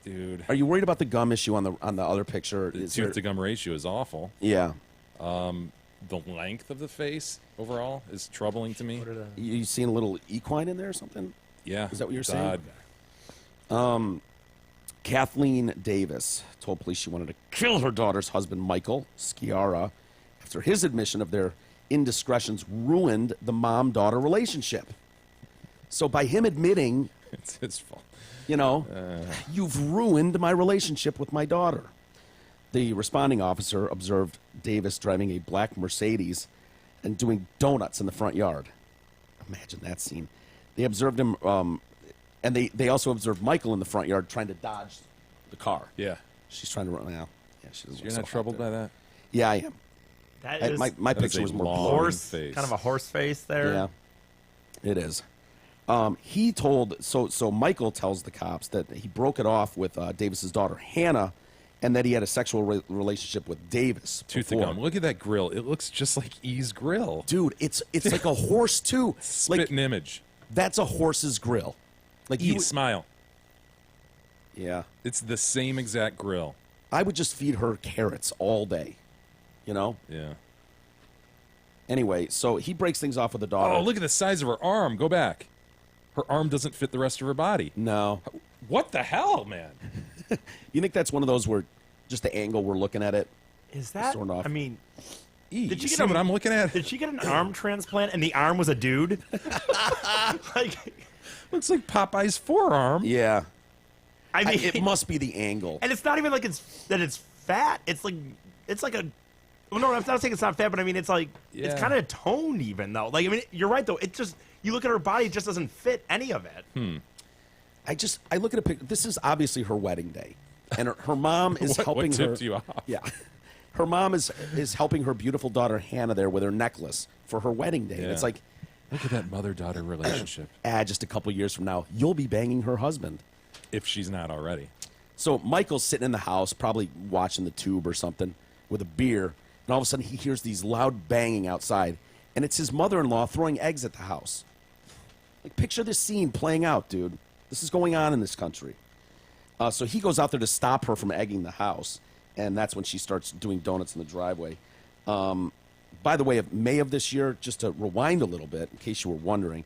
S5: Dude.
S4: Are you worried about the gum issue on the other picture?
S5: The
S4: Is there-
S5: tooth to gum ratio is awful.
S4: yeah.
S5: The length of the face overall is troubling to me.
S4: You seen a little equine in there or something?
S5: Yeah.
S4: Is that what you're
S5: it's
S4: saying?
S5: odd.
S4: Kathleen Davis told police she wanted to kill her daughter's husband, Michael Sciarra, after his admission of their indiscretions ruined the mom-daughter relationship. So by him admitting,
S5: It's his fault.
S4: you've ruined my relationship with my daughter. The responding officer observed Davis driving a black Mercedes and doing donuts in the front yard. Imagine that scene. They observed him, and they also observed Michael in the front yard trying to dodge the car.
S5: Yeah.
S4: She's trying to run now. Yeah, she doesn't.
S5: You're not troubled by that?
S4: Yeah, I am.
S6: That is
S4: My
S5: That is
S4: picture
S5: a
S4: was more
S5: long
S4: blurry.
S6: horse,
S5: face.
S6: kind of a horse face there.
S4: Yeah, it is. He told so Michael tells the cops that he broke it off with Davis's daughter Hannah, and that he had a sexual relationship with Davis.
S5: Tooth to
S4: before.
S5: gum. Look at that grill. It looks just like E's grill.
S4: Dude, it's like a horse too.
S5: Spit
S4: Like
S5: an image.
S4: that's a horse's grill. Like
S5: E, smile.
S4: yeah.
S5: It's the same exact grill.
S4: I would just feed her carrots all day.
S5: Yeah.
S4: Anyway, so he breaks things off with the daughter.
S5: Oh, look at the size of her arm. Go back. Her arm doesn't fit the rest of her body.
S4: No.
S5: What the hell, man?
S4: You think that's one of those where just the angle we're looking at it?
S6: Is that?
S4: Sort of.
S6: I mean,
S5: E,
S6: Did
S5: you
S6: you get
S5: see
S6: a-
S5: what I'm looking at?
S6: did she get an arm transplant and the arm was a dude? Like,
S5: Looks like Popeye's forearm.
S4: Yeah.
S6: I mean,
S4: It must be the angle.
S6: and it's not even like it's fat. It's like a. Well, no, I'm not saying it's not fat, but I mean it's like
S5: Yeah.
S6: it's kind of toned even though. Like I mean, you're right though. It just you look at her body, it just doesn't fit any of it.
S4: I look at a picture. This is obviously her wedding day, and her mom is
S5: What
S4: helping her.
S5: tipped you off?
S4: Yeah, her mom is helping her beautiful daughter Hannah there with her necklace for her wedding day. And
S5: Yeah.
S4: it's like,
S5: Look at that mother-daughter relationship.
S4: just a couple years from now, you'll be banging her husband.
S5: If she's not already.
S4: So Michael's sitting in the house, probably watching the tube or something with a beer, and all of a sudden he hears these loud banging outside, and it's his mother-in-law throwing eggs at the house. Like, picture this scene playing out, dude. This is going on in this country. So he goes out there to stop her from egging the house, and that's when she starts doing donuts in the driveway. By the way, of May of this year, just to rewind a little bit, in case you were wondering,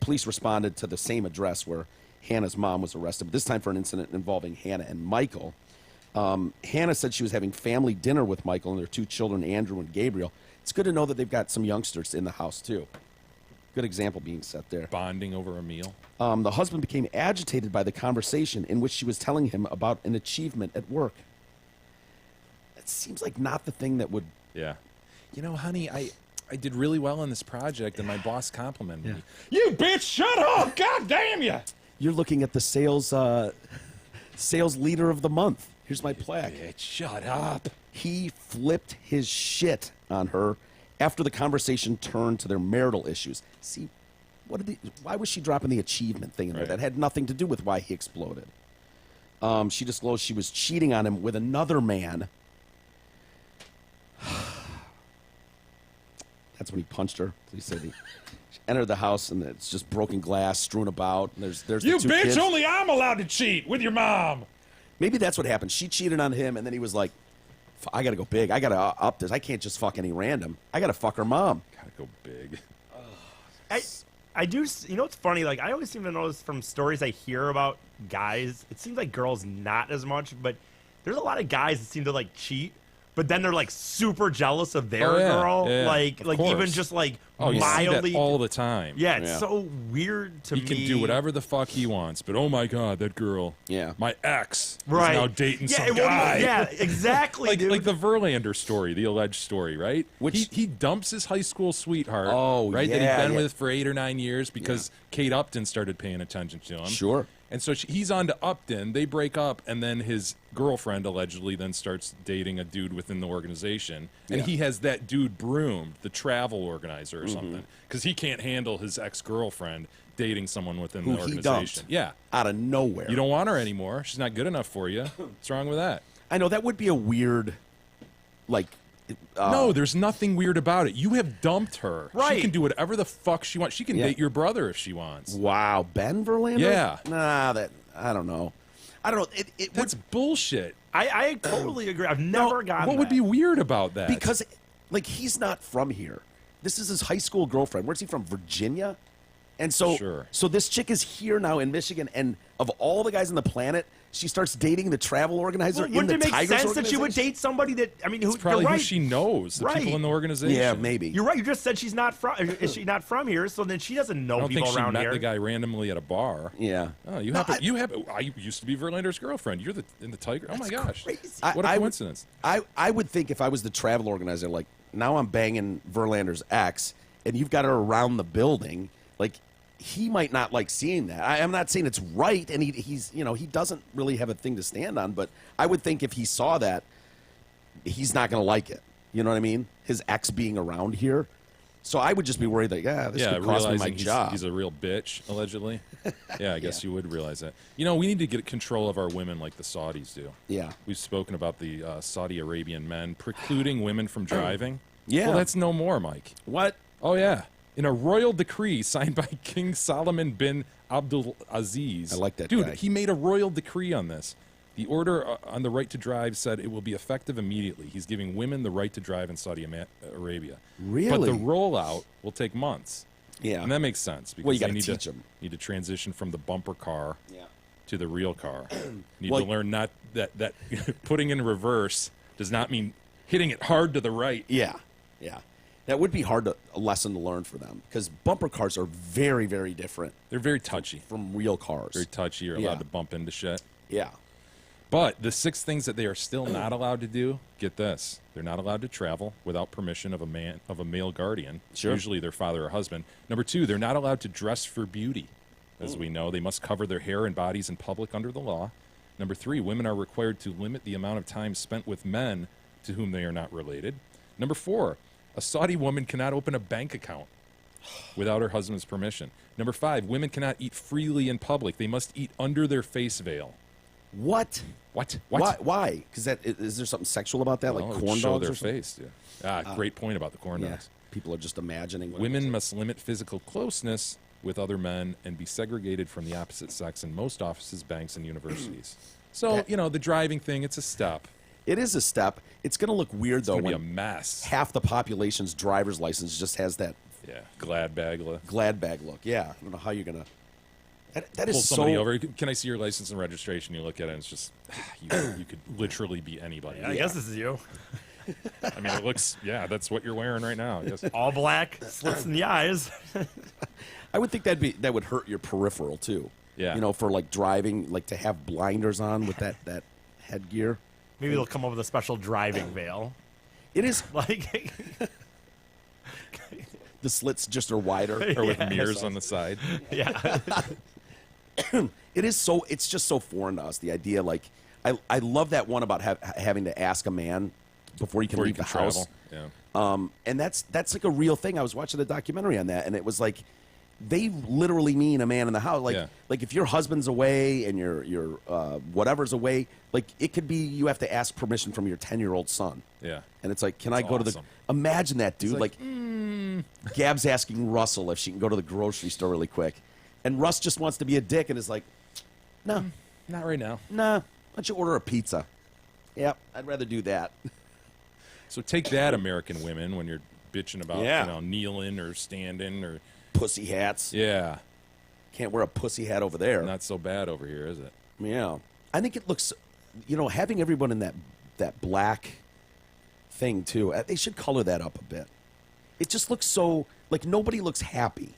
S4: police responded to the same address where Hannah's mom was arrested, but this time for an incident involving Hannah and Michael. Hannah said she was having family dinner with Michael and their two children, Andrew and Gabriel. It's good to know that they've got some youngsters in the house, too. Good example being set there.
S5: Bonding over a meal.
S4: The husband became agitated by the conversation in which she was telling him about an achievement at work. It seems like not the thing that would...
S5: Yeah. You know, honey, I did really well on this project, and my boss complimented me. You bitch, shut up! God damn you!
S4: You're looking at the sales leader of the month. Here's my plaque.
S5: Bitch, shut up.
S4: He flipped his shit on her after the conversation turned to their marital issues. See, why was she dropping the achievement thing in there?
S5: Right.
S4: That had nothing to do with why he exploded. She disclosed she was cheating on him with another man. That's when he punched her. Police said he entered the house and it's just broken glass strewn about. And there's
S5: You
S4: the two
S5: bitch,
S4: kids.
S5: only I'm allowed to cheat with your mom.
S4: Maybe that's what happened. She cheated on him, and then he was like, I got to go big. I got to up this. I can't just fuck any random. I got to fuck her mom.
S5: Gotta go big.
S6: I do. You know what's funny? Like, I always seem to notice from stories I hear about guys, it seems like girls not as much, but there's a lot of guys that seem to like cheat, but then they're like super jealous of their girl.
S5: Yeah,
S6: like
S5: of
S6: even
S5: course.
S6: just like
S5: Oh, you see
S6: mildly.
S5: that all the time.
S6: Yeah, it's
S4: Yeah.
S6: so weird to
S5: He
S6: me.
S5: can do whatever the fuck he wants, but oh my god, that girl,
S4: Yeah.
S5: my ex,
S6: Right.
S5: is now dating
S6: yeah,
S5: some
S6: it wouldn't-
S5: guy.
S6: Yeah, exactly,
S5: like,
S6: dude.
S5: like the Verlander story, the alleged story, right?
S4: Which-
S5: he dumps his high school sweetheart,
S4: Oh,
S5: right, that
S4: yeah,
S5: he'd been
S4: yeah.
S5: with for 8 or 9 years because Kate Upton started paying attention to him.
S4: Sure.
S5: And so he's on to Upton. They break up, and then his girlfriend allegedly then starts dating a dude within the organization, and
S4: Yeah.
S5: he has that dude broomed, the travel organizer or something, because he can't handle his ex-girlfriend dating someone within
S4: Who
S5: the
S4: he
S5: organization.
S4: dumped.
S5: Yeah,
S4: Out of nowhere.
S5: you don't want her anymore. She's not good enough for you. What's wrong with that?
S4: I know that would be a weird, like.
S5: No, there's nothing weird about it. You have dumped her. She
S6: Right.
S5: can do whatever the fuck she wants. She can
S4: Yeah.
S5: date your brother if she wants.
S4: Wow, Ben Verlander.
S5: Yeah.
S4: Nah, that I don't know. I don't know. It
S5: That's
S4: would
S5: bullshit.
S6: I totally agree. I've never gotten
S5: What would
S6: that.
S5: be weird about that?
S4: because, like, he's not from here. This is his high school girlfriend. Where's he from? Virginia. And so,
S5: Sure.
S4: so this chick is here now in Michigan, and of all the guys on the planet, she starts dating the travel organizer
S6: Well,
S4: in
S6: wouldn't
S4: the
S6: it make
S4: Tigers
S6: sense that she would
S4: organization?
S6: date somebody that? I mean, who?
S5: it's probably
S6: you're
S5: who
S6: right.
S5: she knows, the
S6: Right.
S5: people in the organization.
S4: Yeah, maybe.
S6: You're right. You just said she's not from. Is she not from here? So then she doesn't
S5: I
S6: know
S5: don't
S6: people
S5: think she
S6: around
S5: met
S6: here.
S5: the guy randomly at a bar.
S4: Yeah.
S5: Oh, you
S4: No,
S5: happen. You happen. I used to be Verlander's girlfriend. You're in the Tiger. Oh my gosh!
S6: crazy.
S5: What a
S4: I would-
S5: coincidence.
S4: I would think if I was the travel organizer, like, now I'm banging Verlander's ex, and you've got her around the building, like, he might not like seeing that. I'm not saying it's right, and he's he doesn't really have a thing to stand on, but I would think if he saw that, he's not going to like it. You know what I mean? His ex being around here. So I would just be worried that, this
S5: Yeah,
S4: could cost me my
S5: realizing
S4: job.
S5: he's a real bitch, allegedly. Yeah, I guess you would realize that. You know, we need to get control of our women like the Saudis do.
S4: Yeah.
S5: We've spoken about the Saudi Arabian men precluding women from driving.
S4: Yeah.
S5: Well, that's no more, Mike.
S4: What?
S5: Oh, yeah. In a royal decree signed by King Solomon bin Abdul Aziz.
S4: I like that
S5: Dude,
S4: guy.
S5: he made a royal decree on this. The order on the right to drive said it will be effective immediately. He's giving women the right to drive in Saudi Arabia.
S4: Really?
S5: But the rollout will take months.
S4: Yeah.
S5: And that makes sense because
S4: Well, you
S5: they
S4: gotta
S5: need
S4: teach
S5: to
S4: 'em.
S5: need to transition from the bumper car
S4: Yeah.
S5: to the real car. Need
S4: Well-
S5: to learn not that putting in reverse does not mean hitting it hard to the right.
S4: Yeah. Yeah. That would be a lesson to learn for them because bumper cars are very, very different
S5: They're very touchy.
S4: from real cars.
S5: Very touchy. You're
S4: Yeah.
S5: allowed to bump into shit.
S4: Yeah.
S5: But the 6 things that they are still not allowed to do, get this. They're not allowed to travel without permission of a male guardian,
S4: Sure.
S5: usually their father or husband. Number 2, they're not allowed to dress for beauty. As we know, they must cover their hair and bodies in public under the law. Number 3, women are required to limit the amount of time spent with men to whom they are not related. Number 4, a Saudi woman cannot open a bank account without her husband's permission. Number 5, women cannot eat freely in public. They must eat under their face veil.
S4: What?
S5: What?
S4: Why? Because is there something sexual about that,
S5: Well,
S4: like
S5: it would
S4: corn
S5: show
S4: dogs
S5: their
S4: or something?
S5: face. Yeah. Great point about the corn
S4: Yeah.
S5: dogs.
S4: People are just imagining. what it
S5: Women
S4: looks
S5: must limit physical closeness with other men and be segregated from the opposite sex in most offices, banks, and universities. So, the driving thing, it's a step.
S4: like. It is a step. It's going to look weird
S5: It's
S4: though
S5: going to be a
S4: when
S5: mess.
S4: half the population's driver's license just has that
S5: Yeah, glad bag.
S4: glad bag look. Yeah, I don't know how you're going to. That
S5: Pull
S4: is
S5: somebody
S4: so.
S5: over. Can I see your license and registration? You look at it, and it's just, you could literally be anybody.
S6: I guess this is you.
S5: I mean, it looks, that's what you're wearing right now. I guess.
S6: All black, slits in the eyes.
S4: I would think that would hurt your peripheral too.
S5: Yeah.
S4: For like driving, like to have blinders on with that headgear.
S6: Maybe they'll come up with a special driving veil.
S4: It is
S6: Like,
S4: the slits just are wider.
S5: Or with mirrors on the side.
S6: yeah.
S4: It's just so foreign to us. The idea, like, I love that one about having to ask a man before you can
S5: Before you
S4: leave
S5: can
S4: the house.
S5: travel. Yeah.
S4: And that's like a real thing. I was watching a documentary on that, and it was like they literally mean a man in the house. Like,
S5: Yeah.
S4: like if your husband's away and your whatever's away, like it could be you have to ask permission from your 10-year-old son.
S5: Yeah.
S4: And it's like, can I
S5: That's
S4: go to the?
S5: awesome.
S4: Imagine that, dude.
S5: It's
S4: Like, Gab's asking Russell if she can go to the grocery store really quick, and Russ just wants to be a dick and is like, no,
S5: Not right now.
S4: nah, don't you order a pizza? Yep, I'd rather do that.
S5: So take that, American women, when you're bitching about
S4: Yeah.
S5: kneeling or standing or
S4: Pussy hats.
S5: yeah,
S4: Can't wear a pussy hat over there.
S5: not so bad over here, is it?
S4: Yeah. I think it looks, having everyone in that black thing, too, they should color that up a bit. It just looks so, like, nobody looks happy.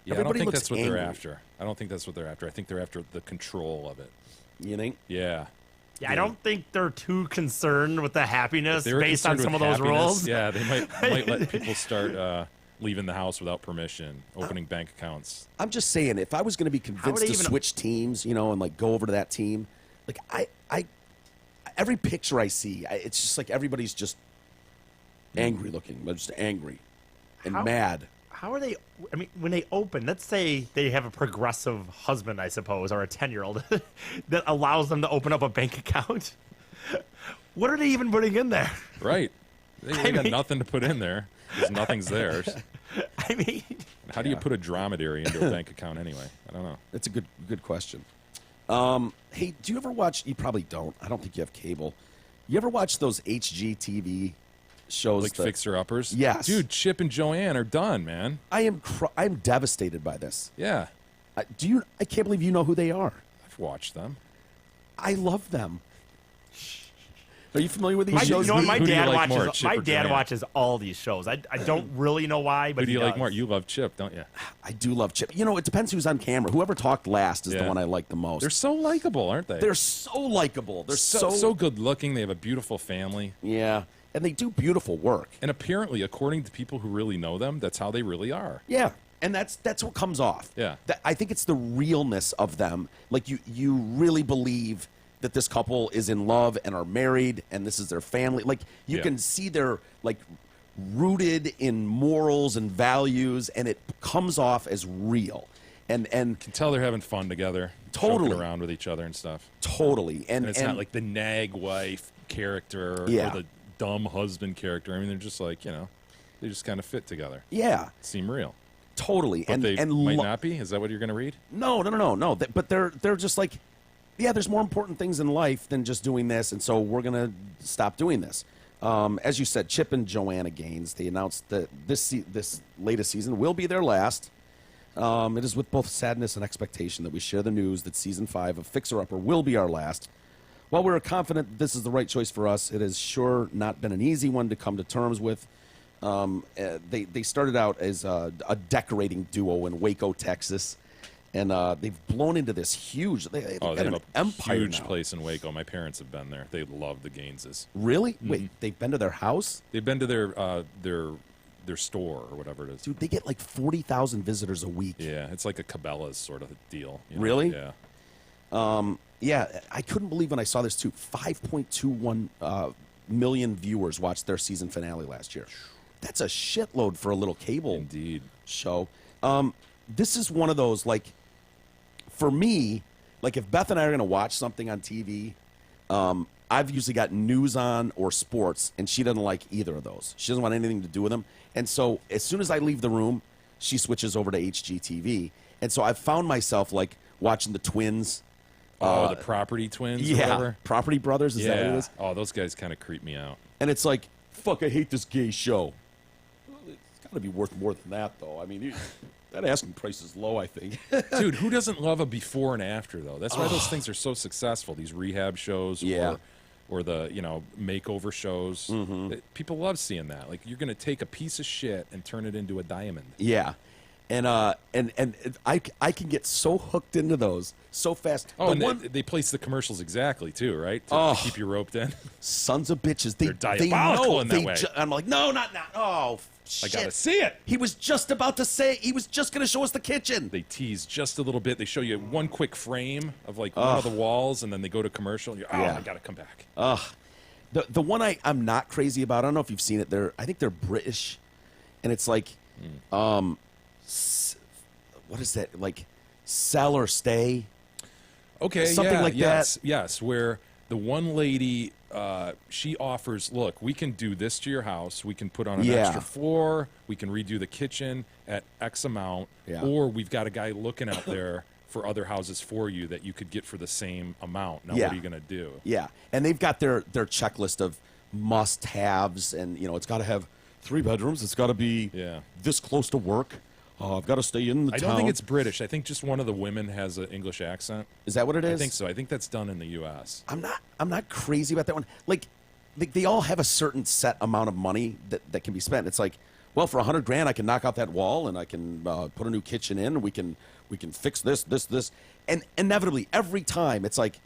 S5: Yeah,
S4: Everybody
S5: I don't think
S4: looks
S5: that's what
S4: angry.
S5: they're after. I don't think that's what they're after. I think they're after the control of it.
S4: You think?
S5: Yeah.
S6: Yeah, I don't think they're too concerned with the happiness
S5: If they were
S6: based on
S5: concerned
S6: some of
S5: with
S6: those
S5: happiness,
S6: rules.
S5: Yeah, they might let people start leaving the house without permission, opening bank accounts.
S4: I'm just saying, if I was going to be convinced
S6: they
S4: to
S6: even-
S4: switch teams, and like go over to that team, like I every picture I see, it's just like everybody's just angry looking. They're just angry and
S6: How-
S4: mad.
S6: How are they? I mean, when they open, let's say they have a progressive husband, I suppose, or a 10-year-old that allows them to open up a bank account. What are they even putting in there?
S5: Right. They got
S6: mean-
S5: nothing to put in there because nothing's theirs.
S6: I mean,
S5: How do you put a dromedary into a bank account anyway? I don't know.
S4: That's a good question. Hey, do you ever watch? You probably don't. I don't think you have cable. You ever watch those HGTV shows?
S5: Like Fixer Uppers?
S4: Yes.
S5: Dude, Chip and Joanne are done, man.
S4: I'm devastated by this.
S5: Yeah.
S4: I can't believe you know who they are.
S5: I've watched them.
S4: I love them. Are you familiar with these
S6: my,
S4: shows?
S6: you know what? My
S5: Who do you
S6: dad
S5: like more,
S6: watches.
S5: Chip
S6: My
S5: or
S6: dad
S5: Joanne?
S6: watches all these shows. I don't really know why, but
S5: Who do you
S6: he
S5: like
S6: does.
S5: more? You love Chip, don't you?
S4: I do love Chip. It depends who's on camera. Whoever talked last is the
S5: Yeah.
S4: one I like the most.
S5: They're so likable, aren't they?
S4: They're so likable. They're
S5: so good looking. They have a beautiful family.
S4: yeah, and they do beautiful work.
S5: And apparently, according to people who really know them, that's how they really are.
S4: Yeah, and that's what comes off.
S5: Yeah.
S4: I think it's the realness of them. Like you really believe that this couple is in love and are married and this is their family. Like you
S5: Yeah.
S4: can see they're like rooted in morals and values, and it comes off as real. And
S5: Can tell they're having fun together,
S4: Totally.
S5: joking around with each other and stuff.
S4: totally.
S5: And it's not like the nag wife character
S4: Yeah.
S5: or the dumb husband character. I mean, they're just like, they just kind of fit together.
S4: yeah,
S5: Seem real.
S4: totally.
S5: But
S4: and
S5: they
S4: and
S5: might
S4: lo-
S5: not be? Is that what you're going to read?
S4: No. But they're just like, yeah, there's more important things in life than just doing this, and so we're gonna stop doing this. As you said, Chip and Joanna Gaines, they announced that this latest season will be their last. It is with both sadness and expectation that we share the news that season 5 of Fixer Upper will be our last. While we're confident that this is the right choice for us, it has sure not been an easy one to come to terms with. They started out as a decorating duo in Waco, Texas. And they've blown into this huge. They've
S5: Oh,
S4: got
S5: they
S4: an
S5: have a
S4: empire
S5: huge
S4: now.
S5: place in Waco. My parents have been there. They love the Gaineses.
S4: Really? Wait, they've been to their house?
S5: They've been to their store or whatever it is.
S4: Dude, they get like 40,000 visitors a week.
S5: Yeah, it's like a Cabela's sort of deal.
S4: Really?
S5: Yeah.
S4: Yeah, I couldn't believe when I saw this too. 5.21 million viewers watched their season finale last year. That's a shitload for a little cable
S5: Indeed.
S4: show. This is one of those, like, for me, like if Beth and I are going to watch something on TV, I've usually got news on or sports, and she doesn't like either of those. She doesn't want anything to do with them. And so as soon as I leave the room, she switches over to HGTV. And so I've found myself, like, watching the Twins.
S5: The Property Twins or
S4: Yeah,
S5: whatever?
S4: Property Brothers, is that what it is?
S5: Oh, those guys kind of creep me out.
S4: And it's like, fuck, I hate this gay show. It's got to be worth more than that, though. I mean, that asking price is low, I think.
S5: Dude, who doesn't love a before and after, though? That's why those things are so successful, these rehab shows
S4: Yeah.
S5: or the, makeover shows.
S4: Mm-hmm.
S5: People love seeing that. Like, you're going to take a piece of shit and turn it into a diamond.
S4: Yeah. And I can get so hooked into those so fast.
S5: Oh,
S4: The
S5: and
S4: one-
S5: they place the commercials exactly, too, right? To
S4: Oh.
S5: keep you roped in.
S4: sons of bitches. They
S5: They're
S4: they
S5: diabolical
S4: know.
S5: in that way.
S4: I'm like, no, not now. Oh,
S5: I
S4: shit.
S5: got to see it.
S4: He was just about to say, he was just going to show us the kitchen.
S5: They tease just a little bit. They show you one quick frame of, like, one of the walls, and then they go to commercial. And you're,
S4: Yeah.
S5: I got to come back.
S4: The one I'm not crazy about, I don't know if you've seen it. I think they're British, and it's like, what is that? Like, sell or stay.
S5: Okay,
S4: Something
S5: yeah,
S4: like
S5: yes,
S4: that.
S5: Yes, where the one lady, she offers, look, we can do this to your house. We can put on an
S4: Yeah.
S5: extra floor. We can redo the kitchen at X amount.
S4: Yeah.
S5: Or we've got a guy looking out there for other houses for you that you could get for the same amount. Now,
S4: Yeah.
S5: what are you going to do?
S4: Yeah, and they've got their checklist of must-haves, and it's got to have 3 bedrooms. It's got to be
S5: Yeah.
S4: this close to work. I've got to stay in the
S5: I
S4: town.
S5: don't think it's British. I think just one of the women has an English accent.
S4: Is that what it is?
S5: I think so. I think that's done in the U.S.
S4: I'm not crazy about that one. Like they all have a certain set amount of money that can be spent. It's like, well, for $100,000, I can knock out that wall and I can put a new kitchen in. And we can fix this, and inevitably every time it's like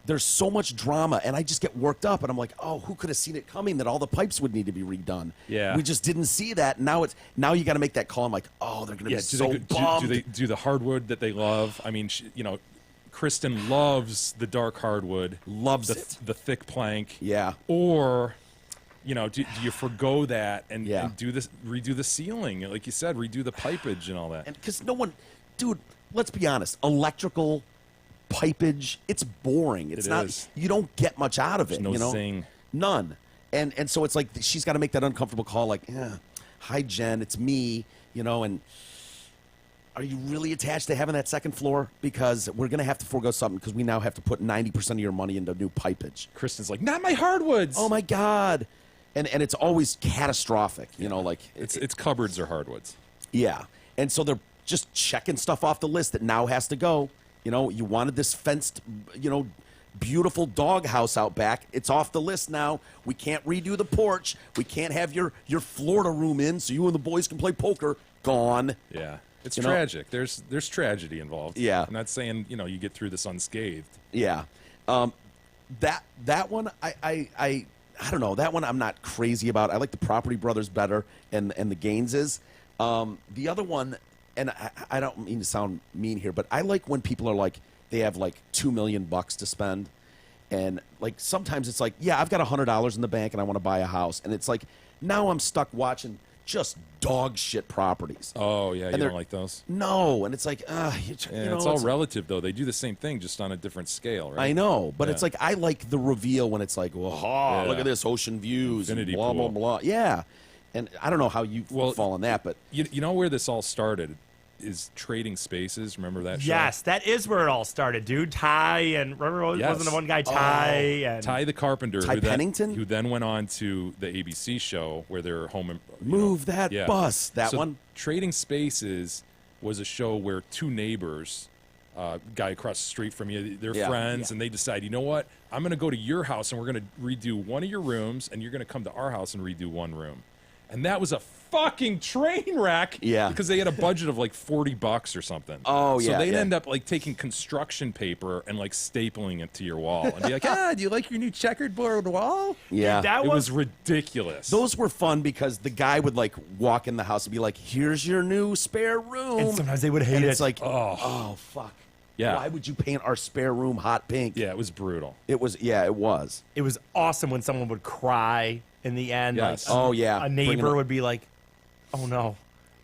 S4: there's so much drama, and I just get worked up, and I'm like, oh, who could have seen it coming that all the pipes would need to be redone?
S5: Yeah.
S4: We just didn't see that. Now you got to make that call. I'm like, oh, they're going to be so bummed.
S5: Do they do the hardwood that they love? I mean, Kristen loves the dark hardwood.
S4: Loves it.
S5: The thick plank.
S4: Yeah.
S5: Or, do you forgo that and
S4: Yeah.
S5: redo the ceiling, like you said, redo the pipage and all that?
S4: And because dude, let's be honest, electrical pipage, it's boring. It's
S5: It
S4: not.
S5: is.
S4: You don't get much out of it.
S5: There's no zing.
S4: None. And so it's like she's got to make that uncomfortable call. Like, hi Jen, it's me. And are you really attached to having that second floor? Because we're gonna have to forego something because we now have to put 90% of your money into new pipage.
S5: Kristen's like, not my hardwoods.
S4: Oh my god. And it's always catastrophic. Like
S5: It's cupboards or hardwoods.
S4: yeah. And so they're just checking stuff off the list that now has to go. You wanted this fenced, beautiful doghouse out back. It's off the list now. We can't redo the porch. We can't have your Florida room in so you and the boys can play poker. Gone.
S5: Yeah. It's
S4: You know-
S5: tragic. There's tragedy involved.
S4: Yeah.
S5: I'm not saying, you get through this unscathed.
S4: Yeah. That one I don't know. That one I'm not crazy about. I like the Property Brothers better and the Gaineses. The other one, and I don't mean to sound mean here, but I like when people are like, they have like $2 million to spend. And like sometimes it's like, yeah, I've got $100 in the bank and I want to buy a house. And it's like, now I'm stuck watching just dog shit properties.
S5: Oh, yeah. You
S4: they're-
S5: don't like those?
S4: No. And it's like,
S5: It's all relative, though. They do the same thing, just on a different scale, right?
S4: I know, but
S5: Yeah.
S4: it's like I like the reveal when it's like,
S5: Yeah.
S4: look at this ocean views,
S5: Infinity
S4: and blah
S5: pool.
S4: blah blah. Yeah, and I don't know how you fall on that, but
S5: You know where this all started is Trading Spaces. Remember that show?
S6: Yes, that is where it all started, dude. Ty and remember,
S5: Yes.
S6: wasn't the one guy Ty and
S5: Ty the Carpenter,
S4: Ty Pennington?
S5: who then went on to the ABC show where they're home.
S4: move that
S5: yeah.
S4: bus. That
S5: So
S4: one.
S5: Trading Spaces was a show where two neighbors, guy across the street from you, they're
S4: Yeah,
S5: friends,
S4: yeah.
S5: and they decide, you know what? I'm going to go to your house and we're going to redo one of your rooms, and you're going to come to our house and redo one room. And that was a fucking train wreck.
S4: Yeah.
S5: Because they had a budget of like $40 or something.
S4: Oh,
S5: So
S4: yeah,
S5: they'd
S4: yeah.
S5: end up like taking construction paper and like stapling it to your wall and be like, do you like your new checkered board wall?
S4: Yeah,
S6: that
S5: It
S6: was
S5: was ridiculous.
S4: those were fun because the guy would like walk in the house and be like, "Here's your new spare room,"
S6: and sometimes they would hate
S4: and
S6: it.
S4: it's like,
S5: Oh.
S4: fuck.
S5: Yeah.
S4: Why would you paint our spare room hot pink?
S5: Yeah, it was brutal.
S4: It was. Yeah, it was.
S6: it was awesome when someone would cry in the end.
S5: Yes.
S6: Like,
S4: Oh, yeah.
S6: a
S4: Bring it
S6: neighbor
S4: up.
S6: would be like, "Oh no,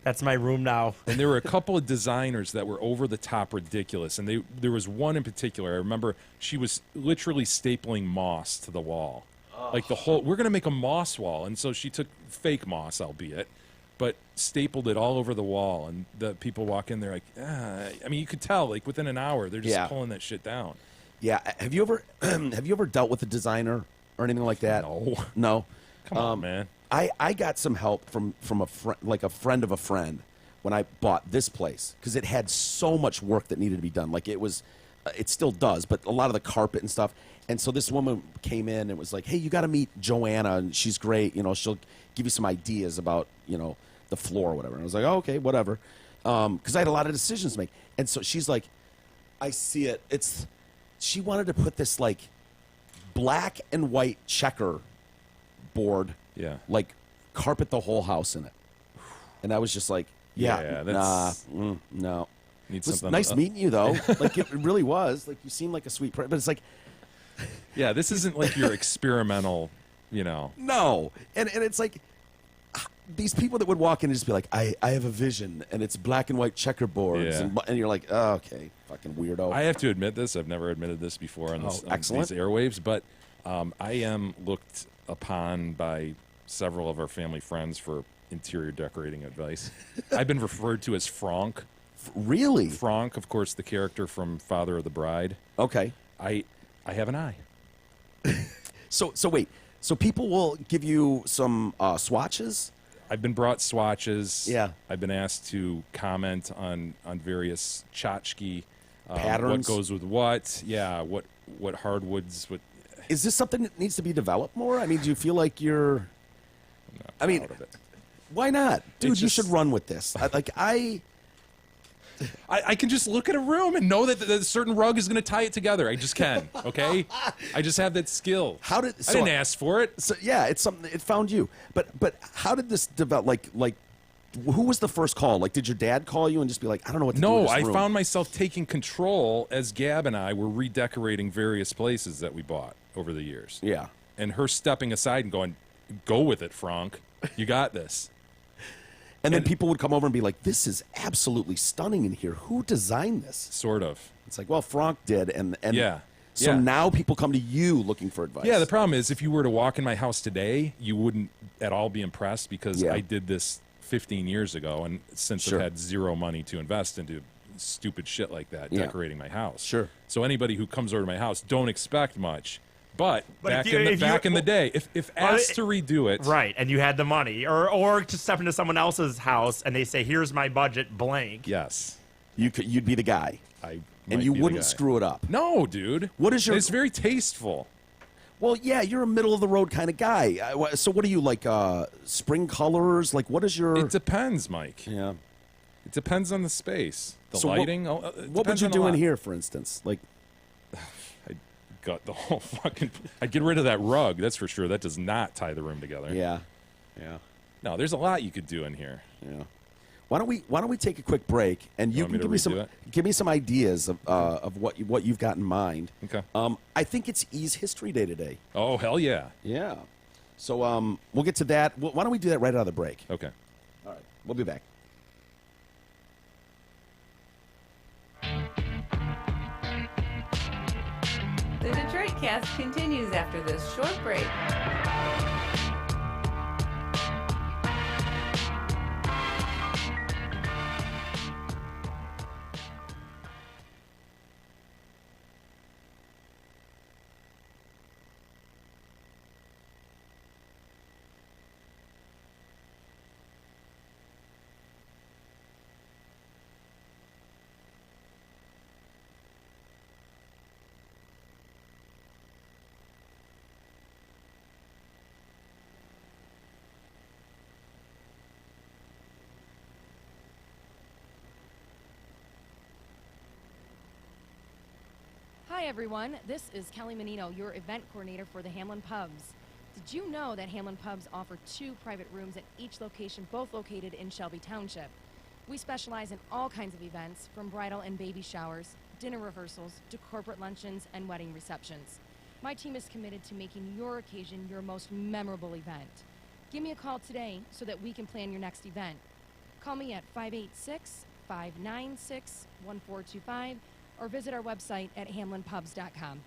S6: that's my room now."
S5: And there were a couple of designers that were over the top ridiculous. And there was one in particular. I remember she was literally stapling moss to the wall. Like we're going to make a moss wall. And so she took fake moss, albeit, but stapled it all over the wall. And the people walk in, they're like, I mean, you could tell, like within an hour, they're just
S4: Yeah.
S5: pulling that shit down.
S4: Yeah. Have you ever dealt with a designer or anything like that?
S5: No.
S4: No.
S5: Come on, man.
S4: I got some help from a friend, like a friend of a friend, when I bought this place because it had so much work that needed to be done. Like it was, it still does, but a lot of the carpet and stuff. And so this woman came in and was like, "Hey, you got to meet Joanna, and she's great. She'll give you some ideas about the floor or whatever." And I was like, "Oh, okay, whatever," because I had a lot of decisions to make. And so she's like, "I see it. She wanted to put this like black and white checker board."
S5: Yeah.
S4: Like carpet the whole house in it. And I was just like,
S5: Yeah, that's-
S4: no.
S5: Need
S4: It was
S5: something.
S4: nice meeting you though. Like it really was. Like you seem like a sweet person, but it's like
S5: Yeah, this isn't like your experimental,
S4: no. And it's like these people that would walk in and just be like, I have a vision and it's black and white checkerboards
S5: Yeah.
S4: and you're like, oh, okay, fucking weirdo.
S5: I have to admit this. I've never admitted this before on, this,
S4: Oh,
S5: on
S4: excellent.
S5: these airwaves, but I am looked upon by several of our family friends for interior decorating advice. I've been referred to as Franck.
S4: Really?
S5: Franck, of course, the character from Father of the Bride.
S4: Okay.
S5: I have an eye.
S4: So wait. So people will give you some swatches?
S5: I've been brought swatches.
S4: Yeah.
S5: I've been asked to comment on various tchotchke
S4: Patterns?
S5: what goes with what. Yeah, what hardwoods. What
S4: Is this something that needs to be developed more? I mean, do you feel like you're? I mean,
S5: out of it.
S4: why not, dude? You
S5: just-
S4: should run with this.
S5: I can just look at a room and know that a certain rug is going to tie it together. I just can. Okay, I just have that skill.
S4: How did?
S5: I didn't ask for it.
S4: So yeah, it's something. It found you. But how did this develop? Like, who was the first call? Like, did your dad call you and just be like, I don't know what to do
S5: No,
S4: with this
S5: I
S4: room?
S5: found myself taking control as Gab and I were redecorating various places that we bought over the years.
S4: Yeah.
S5: And her stepping aside and going, "Go with it, Franck. You got this."
S4: And then people would come over and be like, "This is absolutely stunning in here. Who designed this?"
S5: Sort of.
S4: It's like, well, Franck did, and
S5: Yeah.
S4: So
S5: Yeah.
S4: now people come to you looking for advice.
S5: Yeah, the problem is if you were to walk in my house today, you wouldn't at all be impressed because
S4: Yeah.
S5: I did this 15 years ago, and since
S4: Sure.
S5: I've had zero money to invest into stupid shit like that,
S4: Yeah.
S5: decorating my house.
S4: Sure.
S5: So anybody who comes over to my house, don't expect much. But back
S6: if you- if you-
S5: in the day, if asked to redo it,
S6: Right, and you had the money, or to step into someone else's house and they say, "Here's my budget, blank."
S5: yes,
S4: you'd be the guy,
S5: I
S4: and
S5: might
S4: you
S5: be the
S4: wouldn't
S5: guy.
S4: screw it up.
S5: No, dude.
S4: What is your-
S5: It's very tasteful.
S4: Well, yeah, you're a middle of the road kind of guy. So what are you like? Spring colors? Like, what is your?
S5: It depends, Mike.
S4: Yeah.
S5: It depends on the space, the
S4: So
S5: lighting.
S4: What would
S5: depends
S4: you
S5: on a
S4: do in
S5: lot.
S4: here, for instance? Like,
S5: I got the whole fucking. I'd get rid of that rug. That's for sure. That does not tie the room together.
S4: yeah.
S5: No, there's a lot you could do in here.
S4: Yeah. Why don't we take a quick break and you
S5: want
S4: can
S5: me to
S4: give me some ideas of what you've got in mind.
S5: Okay.
S4: I think it's E's History Day today.
S5: Oh hell yeah.
S4: Yeah. So we'll get to that. Why don't we do that right out of the break?
S5: Okay.
S4: All right. We'll be back.
S1: The Detroit Cast continues after this short break.
S7: Hi everyone, this is Kelly Menino, your event coordinator for the Hamlin Pubs. Did you know that Hamlin Pubs offer 2 private rooms at each location, both located in Shelby Township? We specialize in all kinds of events, from bridal and baby showers, dinner rehearsals, to corporate luncheons and wedding receptions. My team is committed to making your occasion your most memorable event. Give me a call today so that we can plan your next event. Call me at 586-596-1425 or visit our website at hamlinpubs.com.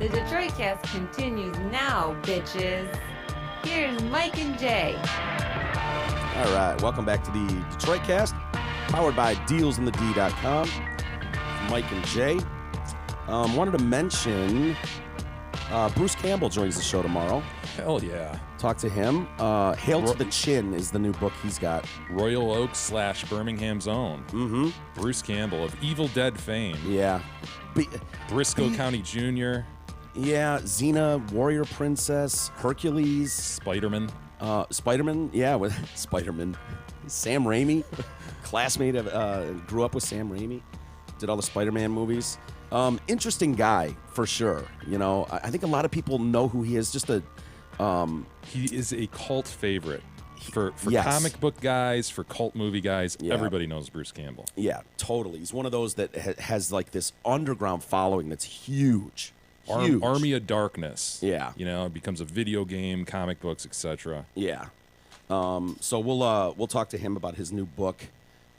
S1: The Detroit Cast continues now, bitches. Here's Mike and Jay.
S4: All right, welcome back to the Detroit Cast, powered by DealsInTheD.com. Mike and Jay. Wanted to mention Bruce Campbell joins the show tomorrow.
S5: Hell yeah.
S4: Talk to him. Hail to the Chin is the new book he's got.
S5: Royal Oak / Birmingham's own.
S4: Mm-hmm.
S5: Bruce Campbell of Evil Dead fame.
S4: Yeah.
S5: Briscoe County Jr.
S4: Yeah, Xena, Warrior Princess, Hercules.
S5: Spider-Man.
S4: Spider-Man, yeah, with Spider-Man. Sam Raimi, classmate of, grew up with Sam Raimi. Did all the Spider-Man movies. Interesting guy, for sure. You know, I think a lot of people know who he is. Just a...
S5: He is a cult favorite. For
S4: Yes.
S5: comic book guys, for cult movie guys,
S4: Yeah.
S5: everybody knows Bruce Campbell.
S4: Yeah, totally. He's one of those that has like this underground following that's huge. Huge.
S5: Army of Darkness.
S4: Yeah.
S5: You know, it becomes a video game, comic books, etc.
S4: Yeah. So we'll talk to him about his new book.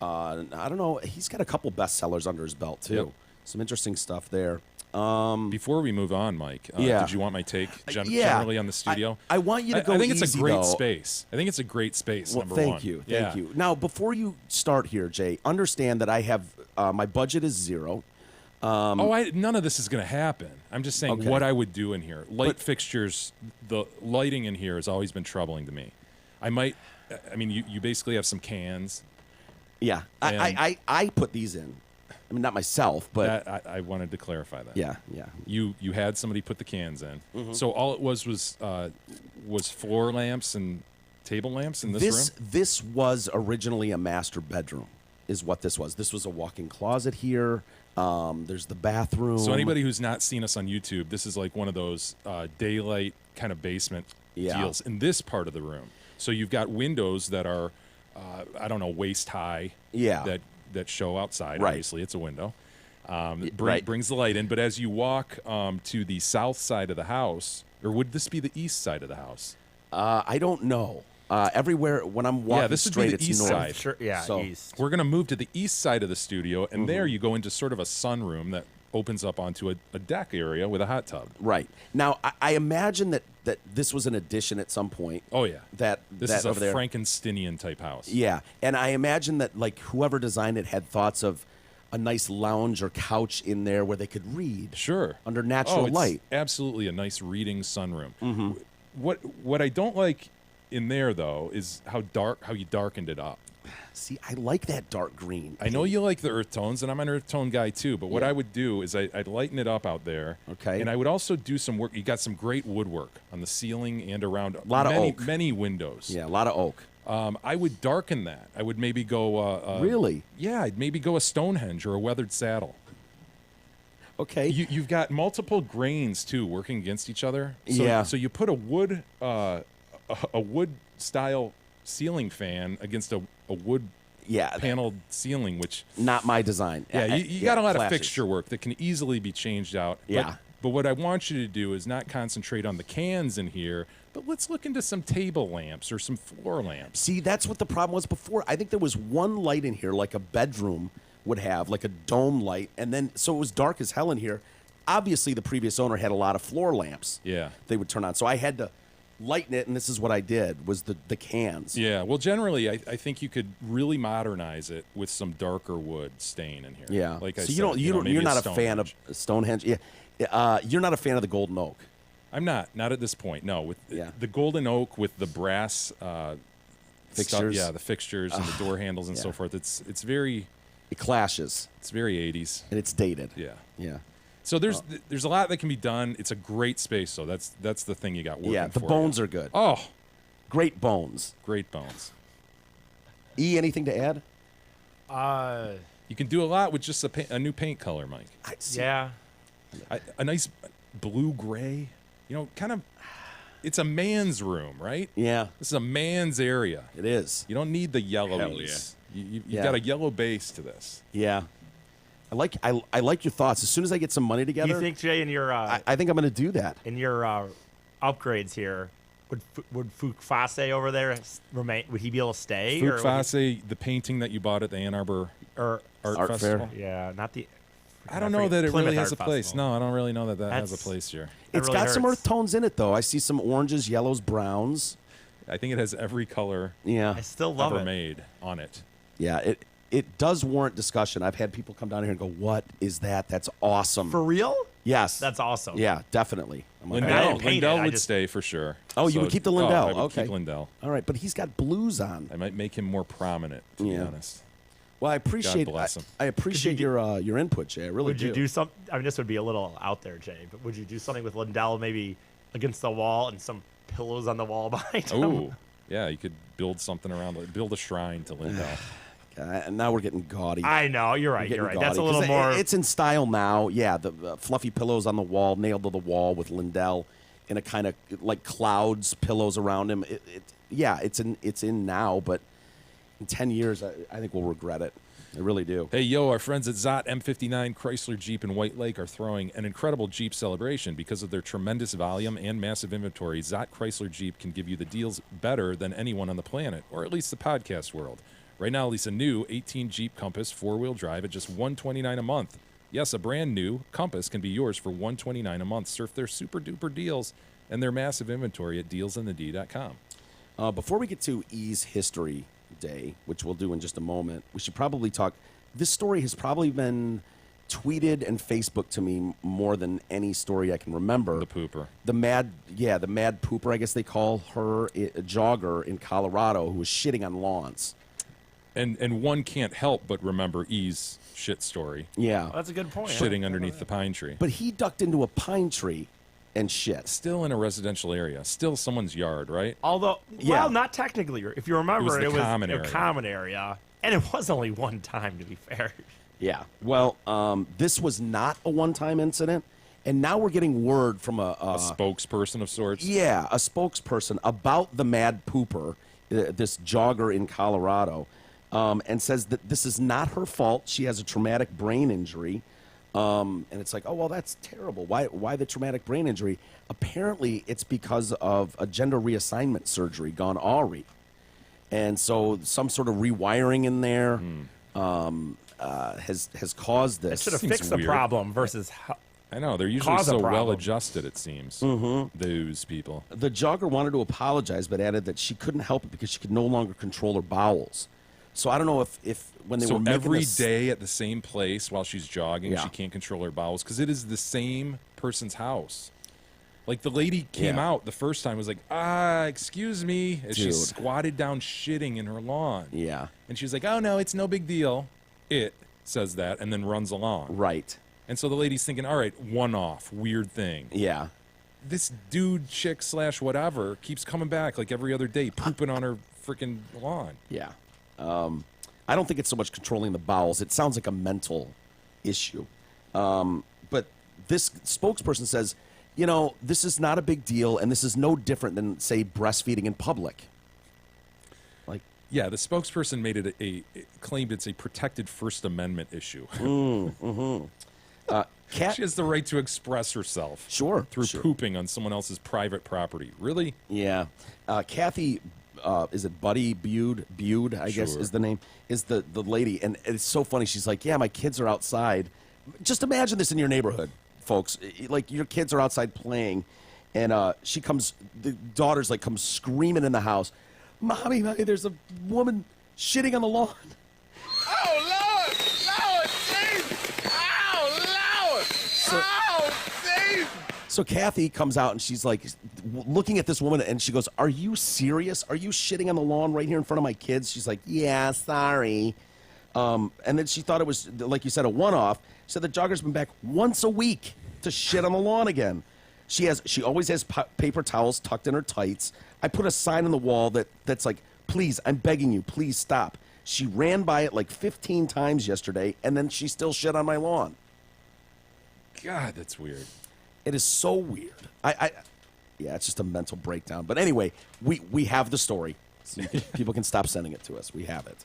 S4: I don't know. He's got a couple bestsellers under his belt too.
S5: Yep.
S4: Some interesting stuff there.
S5: Before we move on, Mike,
S4: Yeah.
S5: did you want my take
S4: Yeah.
S5: generally on the studio?
S4: I want you to go
S5: I think it's
S4: easy,
S5: a great
S4: though.
S5: space. I think it's a great space,
S4: Well,
S5: number
S4: thank
S5: one.
S4: you.
S5: Yeah.
S4: Thank you. Now, before you start here, Jay, understand that I have my budget is zero.
S5: None of this is going to happen. I'm just saying
S4: Okay.
S5: what I would do in here. Light
S4: But-
S5: fixtures, the lighting in here has always been troubling to me. I mean, you basically have some cans.
S4: Yeah.
S5: And-
S4: I put these in. I mean, not myself, but
S5: That, I wanted to clarify that.
S4: yeah.
S5: You had somebody put the cans in.
S4: Mm-hmm.
S5: So all it was floor lamps and table lamps in this room?
S4: This was originally a master bedroom, is what this was. This was a walk-in closet here. There's the bathroom.
S5: So anybody who's not seen us on YouTube, this is like one of those daylight kind of basement
S4: Yeah.
S5: deals in this part of the room. So you've got windows that are, I don't know, waist high.
S4: Yeah.
S5: That show outside.
S4: Right.
S5: Obviously, it's a window.
S4: Right.
S5: Brings the light in. But as you walk to the south side of the house, or would this be the east side of the house?
S4: I don't know. Everywhere when I'm walking
S5: this would be
S4: straight,
S5: the
S4: it's
S5: east
S4: north.
S5: side.
S6: Sure, yeah,
S4: So-
S6: east.
S5: We're going to move to the east side of the studio, and
S4: Mm-hmm.
S5: there you go into sort of a sunroom that opens up onto a deck area with a hot tub.
S4: Right. Now, I imagine that this was an addition at some point.
S5: Oh, yeah.
S4: That
S5: This
S4: that
S5: is a
S4: over there.
S5: Frankensteinian type house.
S4: Yeah, and I imagine that like whoever designed it had thoughts of a nice lounge or couch in there where they could read.
S5: Sure.
S4: Under natural
S5: it's
S4: light.
S5: Absolutely a nice reading sunroom.
S4: Mm-hmm.
S5: What I don't like in there though is how you darkened it up.
S4: See, I like that dark green.
S5: I know you like the earth tones, and I'm an earth tone guy too. But what
S4: Yeah.
S5: I would do is I'd lighten it up out there.
S4: Okay.
S5: And I would also do some work. You got some great woodwork on the ceiling and around
S4: Lot of
S5: many,
S4: oak.
S5: many windows.
S4: Yeah, a lot of oak.
S5: I would darken that. I would maybe go.
S4: Really?
S5: Yeah, I'd maybe go a Stonehenge or a weathered saddle.
S4: Okay.
S5: You've got multiple grains too working against each other. So,
S4: Yeah.
S5: So you put a wood style ceiling fan against a wood
S4: yeah,
S5: paneled ceiling, which
S4: not my design.
S5: yeah, you got a lot of
S4: clashes.
S5: fixture work that can easily be changed out.
S4: Yeah.
S5: But what I want you to do is not concentrate on the cans in here, but let's look into some table lamps or some floor lamps.
S4: See, that's what the problem was before. I think there was one light in here, like a bedroom would have, like a dome light, and then so it was dark as hell in here. Obviously, the previous owner had a lot of floor lamps.
S5: Yeah.
S4: They would turn on, so I had to lighten it, and this is what I did: was the cans.
S5: Yeah, well, generally, I think you could really modernize it with some darker wood stain in here.
S4: Yeah.
S5: Like I
S4: so
S5: said,
S4: you don't
S5: maybe
S4: you're not a fan of
S5: Stonehenge.
S4: Stonehenge. Yeah. You're not a fan of the golden oak.
S5: I'm not at this point. No, with
S4: Yeah.
S5: the golden oak with the brass
S4: Fixtures?
S5: yeah, the fixtures and the door handles and so
S4: yeah.
S5: forth. It's very
S4: It clashes,
S5: 80s.
S4: and it's dated.
S5: Yeah.
S4: Yeah.
S5: So there's a lot that can be done. It's a great space, though. That's the thing you got working.
S4: Yeah. The
S5: for
S4: bones
S5: you.
S4: are good.
S5: Oh,
S4: Great bones.
S5: great bones.
S4: Anything to add?
S5: You can do a lot with just a new paint color, Mike.
S6: Yeah.
S5: A nice blue gray. You know, kind of. It's a man's room, right?
S4: Yeah.
S5: This is a man's area.
S4: It is.
S5: You don't need the yellows.
S3: Hell yeah.
S5: You've
S4: Yeah.
S5: got a yellow base to this.
S4: Yeah. I like your thoughts. As soon as I get some money
S6: Do
S4: together,
S6: you think, Jay, in your
S4: I think I'm going to do that.
S6: upgrades here, would Fukfase over there remain? Would he be able to stay?
S5: Fukfase, the painting that you bought at the Ann Arbor
S6: or
S5: Art
S4: Art
S5: Festival.
S4: Fair.
S6: yeah, not the
S5: I don't know that it
S6: Plymouth
S5: really has
S6: Art
S5: a place.
S6: Festival.
S5: No, I don't really know that has a
S6: That's-
S5: place here.
S4: It's
S6: really
S4: got some
S6: hurts.
S4: earth tones in it, though. I see some oranges, yellows, browns.
S5: I think it has every color
S4: Yeah.
S6: I still love
S5: ever
S6: it.
S5: made on it.
S4: Yeah, it does warrant discussion. I've had people come down here and go, "What is that? That's awesome."
S6: For real?
S4: yes.
S6: That's awesome.
S4: Yeah, definitely. I'm like,
S6: I
S5: Lindell,
S6: didn't paint
S5: Lindell
S6: it, I
S5: would
S6: just-
S5: stay for sure.
S4: Oh, you would keep the Lindell.
S5: I would
S4: Okay.
S5: keep Lindell.
S4: all right, but he's got blues on.
S5: I might make him more prominent, to be
S4: Yeah.
S5: honest.
S4: Well, I appreciate
S5: bless him.
S4: I appreciate your input, Jay. I really
S6: Would you do some? I mean, this would be a little out there, Jay. But would you do something with Lindell, maybe against the wall and some pillows on the wall behind him?
S5: Oh, yeah, you could build something around it. Build a shrine to Lindell.
S4: And now we're getting gaudy.
S6: I know. You're right.
S4: We're
S6: You're
S4: getting
S6: right. That's a
S4: gaudy,
S6: little
S4: 'cause
S6: more.
S4: It's in style now. Yeah, the fluffy pillows on the wall, nailed to the wall with Lindell in a kind of like clouds, pillows around him. Yeah, it's in now, but in 10 years, I think we'll regret it. I really do.
S5: Hey, yo, our friends at Zott M59 Chrysler Jeep in White Lake are throwing an incredible Jeep celebration. Because of their tremendous volume and massive inventory, Zott Chrysler Jeep can give you the deals better than anyone on the planet, or at least the podcast world. Right now, lease a new 18 Jeep Compass 4-wheel drive at just $129 a month. Yes, a brand new Compass can be yours for $129 a month. Surf their super duper deals and their massive inventory at dealsinthed.com.
S4: Before we get to E's History Day, which we'll do in just a moment, we should probably talk. This story has probably been tweeted and Facebooked to me more than any story I can remember.
S5: The pooper.
S4: The mad pooper, I guess they call her, a jogger in Colorado who was shitting on lawns.
S5: And one can't help but remember E's shit story.
S4: Yeah.
S6: That's a good point.
S5: Shitting underneath the pine tree.
S4: But he ducked into a pine tree and shit.
S5: Still in a residential area. Still someone's yard, right?
S6: Although,
S4: Yeah.
S6: well, not technically. If you remember,
S5: It was the common
S6: a
S5: area.
S6: common area, and it was only one time, to be fair.
S4: Yeah. Well, this was not a one-time incident, and now we're getting word from
S5: A spokesperson of sorts.
S4: a spokesperson about the mad pooper, this jogger in Colorado, and says that this is not her fault. She has a traumatic brain injury. And it's like, oh, well, that's terrible. Why the traumatic brain injury? Apparently, it's because of a gender reassignment surgery gone awry. And so some sort of rewiring in there has caused
S6: It
S4: this.
S6: should have
S5: Seems
S6: fixed the
S5: weird.
S6: problem versus.
S5: I know. They're usually
S6: Cause a
S5: so
S6: problem.
S5: well adjusted, it seems. Those people.
S4: The jogger wanted to apologize, but added that she couldn't help it because she could no longer control her bowels. So I don't know if when they
S5: So
S4: were making
S5: every
S4: this,
S5: day at the same place while she's jogging,
S4: Yeah.
S5: she can't control her bowels because it is the same person's house. Like the lady came
S4: Yeah.
S5: out the first time, was like, excuse me, as she
S4: Dude.
S5: squatted down shitting in her lawn.
S4: Yeah,
S5: And she's like, oh no, it's no big deal. It says that and then runs along.
S4: right.
S5: And so the lady's thinking, all right, one off, weird thing.
S4: Yeah.
S5: This dude, chick / whatever keeps coming back like every other day, pooping on her freaking lawn.
S4: Yeah. I don't think it's so much controlling the bowels. It sounds like a mental issue. But this spokesperson says, this is not a big deal, and this is no different than, say, breastfeeding in public. Like,
S5: Yeah, the spokesperson made it claimed it's a protected First Amendment issue.
S4: cat.
S5: She has the right to express herself.
S4: Sure,
S5: Through
S4: sure.
S5: pooping on someone else's private property. Really?
S4: Yeah. Kathy, is it Buddy Bude, I guess
S5: Sure.
S4: is the name, is the lady. And it's so funny. She's like, yeah, my kids are outside. Just imagine this in your neighborhood, folks. Like, your kids are outside playing, and the daughter's like, comes screaming in the house, Mommy, there's a woman shitting on the lawn.
S8: Oh, Lord! Lord, Jesus! Oh, Lord! Oh, Jesus!
S4: So Kathy comes out and she's like looking at this woman and she goes, "Are you serious? Are you shitting on the lawn right here in front of my kids?" She's like, "Yeah, sorry." And then she thought it was, like you said, a one-off. She said the jogger's been back once a week to shit on the lawn again. She always has paper towels tucked in her tights. I put a sign on the wall that's like, "Please, I'm begging you, please stop." She ran by it like 15 times yesterday, and then she still shit on my lawn.
S5: God, that's weird.
S4: It is so weird. Yeah, it's just a mental breakdown. But anyway, we have the story. So people can stop sending it to us. We have it.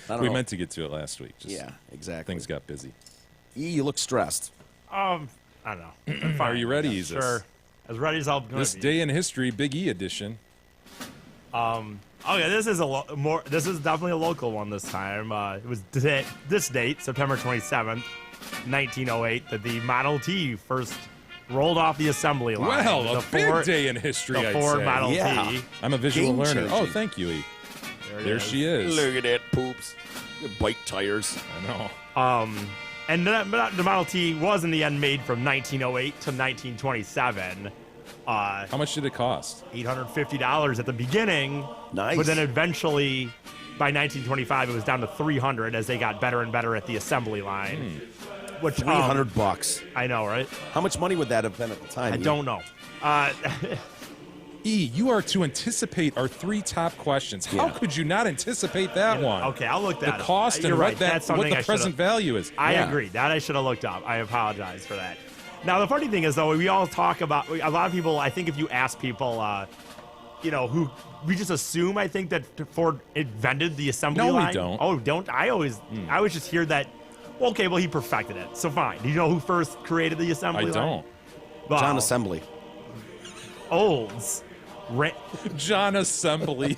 S4: I don't
S5: We
S4: know.
S5: meant to get to it last week. Just
S4: Yeah, exactly.
S5: Things got busy.
S4: You look stressed.
S6: I don't know. I'm fine.
S5: Are you ready,
S6: Yeah,
S5: Isis?
S6: sure. As ready as I'm going
S5: This
S6: to be.
S5: day in history, Big E edition.
S6: Okay, this is This is definitely a local one this time. It was this date, September 27th, 1908 that the Model T first rolled off the assembly line.
S5: Well,
S6: the
S5: a big day in history,
S6: The
S5: I'd
S6: Ford
S5: say.
S6: Model
S4: Yeah.
S6: T.
S5: I'm a visual
S4: Game
S5: learner.
S4: changing.
S5: Oh, thank you, E.
S6: it
S5: There
S6: is.
S5: she is.
S4: Look at that, poops. Bike tires.
S5: I know.
S6: And the Model T was in the end made from 1908 to 1927.
S5: How much did it cost?
S6: $850 at the beginning.
S4: Nice.
S6: But then eventually, by 1925, it was down to $300 as they got better and better at the assembly line. Which
S4: $300.
S6: I know, right?
S4: How much money would that have been at the time?
S6: I don't know.
S5: E, you are to anticipate our 3 top questions. How
S4: Yeah.
S5: could you not anticipate that one?
S6: Okay, I'll look that
S5: The
S6: up.
S5: cost
S6: You're
S5: and
S6: right.
S5: what
S6: That's
S5: what
S6: something
S5: the
S6: I
S5: present
S6: should've-
S5: value is.
S6: I
S4: Yeah.
S6: agree. That I should have looked up. I apologize for that. Now, the funny thing is, though, we all talk about, a lot of people, I think if you ask people, who, we just assume, I think, that Ford invented the assembly
S5: No, we
S6: line.
S5: don't.
S6: Oh, don't? I always just hear that, okay, well, he perfected it. So fine. Do you know who first created the assembly
S5: I
S6: line?
S5: don't.
S6: Well,
S4: John Assembly.
S6: Olds.
S5: John Assembly.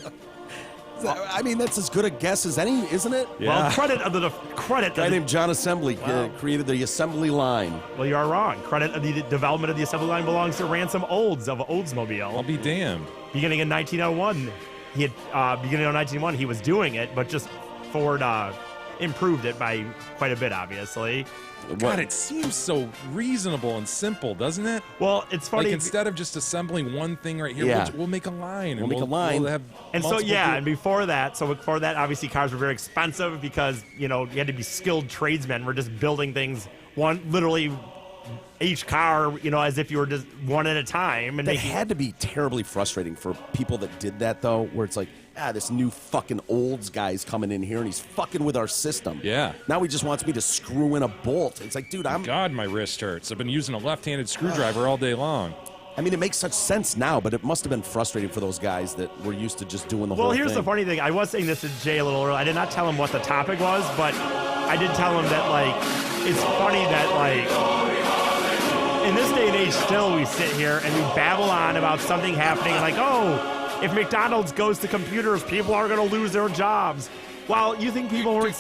S4: I mean, that's as good a guess as any, isn't it?
S5: Yeah.
S6: Well, credit.
S4: A guy named John Assembly created the assembly line.
S6: Well, you are wrong. Credit of the development of the assembly line belongs to Ransom Olds of
S5: I'll
S6: Oldsmobile.
S5: be damned.
S6: Beginning in 1901, beginning of 1901, he was doing it, but just Ford improved it by quite a bit, obviously.
S5: God, it seems so reasonable and simple, doesn't it?
S6: Well, it's funny.
S5: Like instead of just assembling one thing right here,
S4: Yeah.
S5: we'll make a line.
S4: We'll make a line.
S5: We'll have
S6: and so,
S5: multiple
S6: yeah,
S5: group-
S6: and before that, obviously cars were very expensive because, you had to be skilled tradesmen. We're just building things, literally each car, as if you were just one at a time. And
S4: That
S6: making,
S4: had to be terribly frustrating for people that did that, though, where it's like, this new fucking Olds guy's coming in here and he's fucking with our system.
S5: Yeah.
S4: Now he just wants me to screw in a bolt. It's like, dude,
S5: God, my wrist hurts. I've been using a left-handed screwdriver all day long.
S4: I mean, it makes such sense now, but it must have been frustrating for those guys that were used to just doing the whole
S6: Well,
S4: thing.
S6: here's the funny thing. I was saying this to Jay a little earlier. I did not tell him what the topic was, but I did tell him that, it's funny that, in this day and age, still we sit here and we babble on about something happening like, if McDonald's goes to computers, people are going to lose their jobs. Well, you think people weren't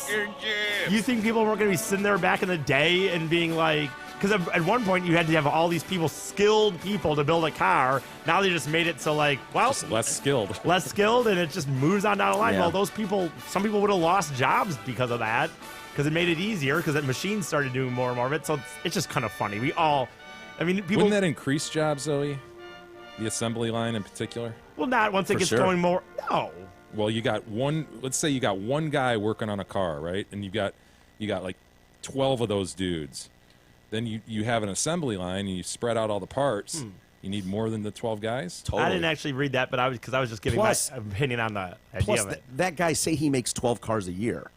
S6: going to be sitting there back in the day and being like, because at one point you had to have all these people, skilled people, to build a car. Now they just made it so
S5: Just less skilled.
S6: less skilled, and it just moves on down the line.
S4: Yeah.
S6: Well, those people, some people would have lost jobs because of that, because it made it easier, because the machines started doing more and more of it. So it's just kind of funny. People.
S5: Wouldn't that increase jobs, Zoe? The assembly line in particular?
S6: Well, not once it
S4: For
S6: gets
S4: sure.
S6: going more. No.
S5: Well, let's say you got one guy working on a car, right? And you got like 12 of those dudes. Then you have an assembly line and you spread out all the parts. You need more than the 12 guys?
S6: I didn't actually read that, but I was just giving
S4: Plus-
S6: my opinion on the idea
S4: Plus,
S6: of it.
S4: that guy say he makes 12 cars a year.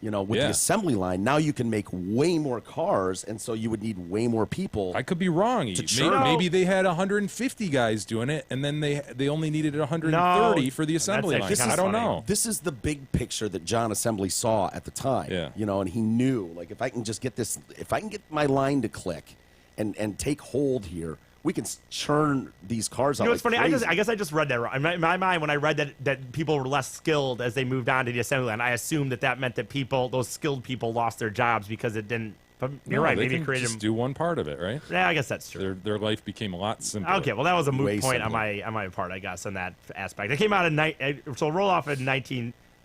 S4: With
S5: Yeah.
S4: the assembly line, now you can make way more cars, and so you would need way more people.
S5: I could be wrong. Eve.
S4: churn.
S5: Maybe they had 150 guys doing it, and then they only needed 130 for the
S6: that's
S5: assembly line.
S6: actually
S5: I don't
S6: funny.
S5: know.
S4: This is the big picture that John Assembly saw at the time.
S5: Yeah.
S4: And he knew, if I can just get this, if I can get my line to click and take hold here, we can churn these cars out.
S6: It's funny.
S4: crazy.
S6: I guess I just read that wrong. In my mind, when I read that people were less skilled as they moved on to the assembly line, I assumed that meant that those skilled people lost their jobs because it didn't. But you're
S5: No,
S6: right.
S5: They
S6: Maybe
S5: can
S6: it created.
S5: just do one part of it, right?
S6: Yeah, I guess that's true.
S5: Their life became a lot simpler.
S6: Okay, well, that was a moot
S4: Way
S6: point on
S4: simpler.
S6: my part, I guess, in that aspect. It came out so roll off in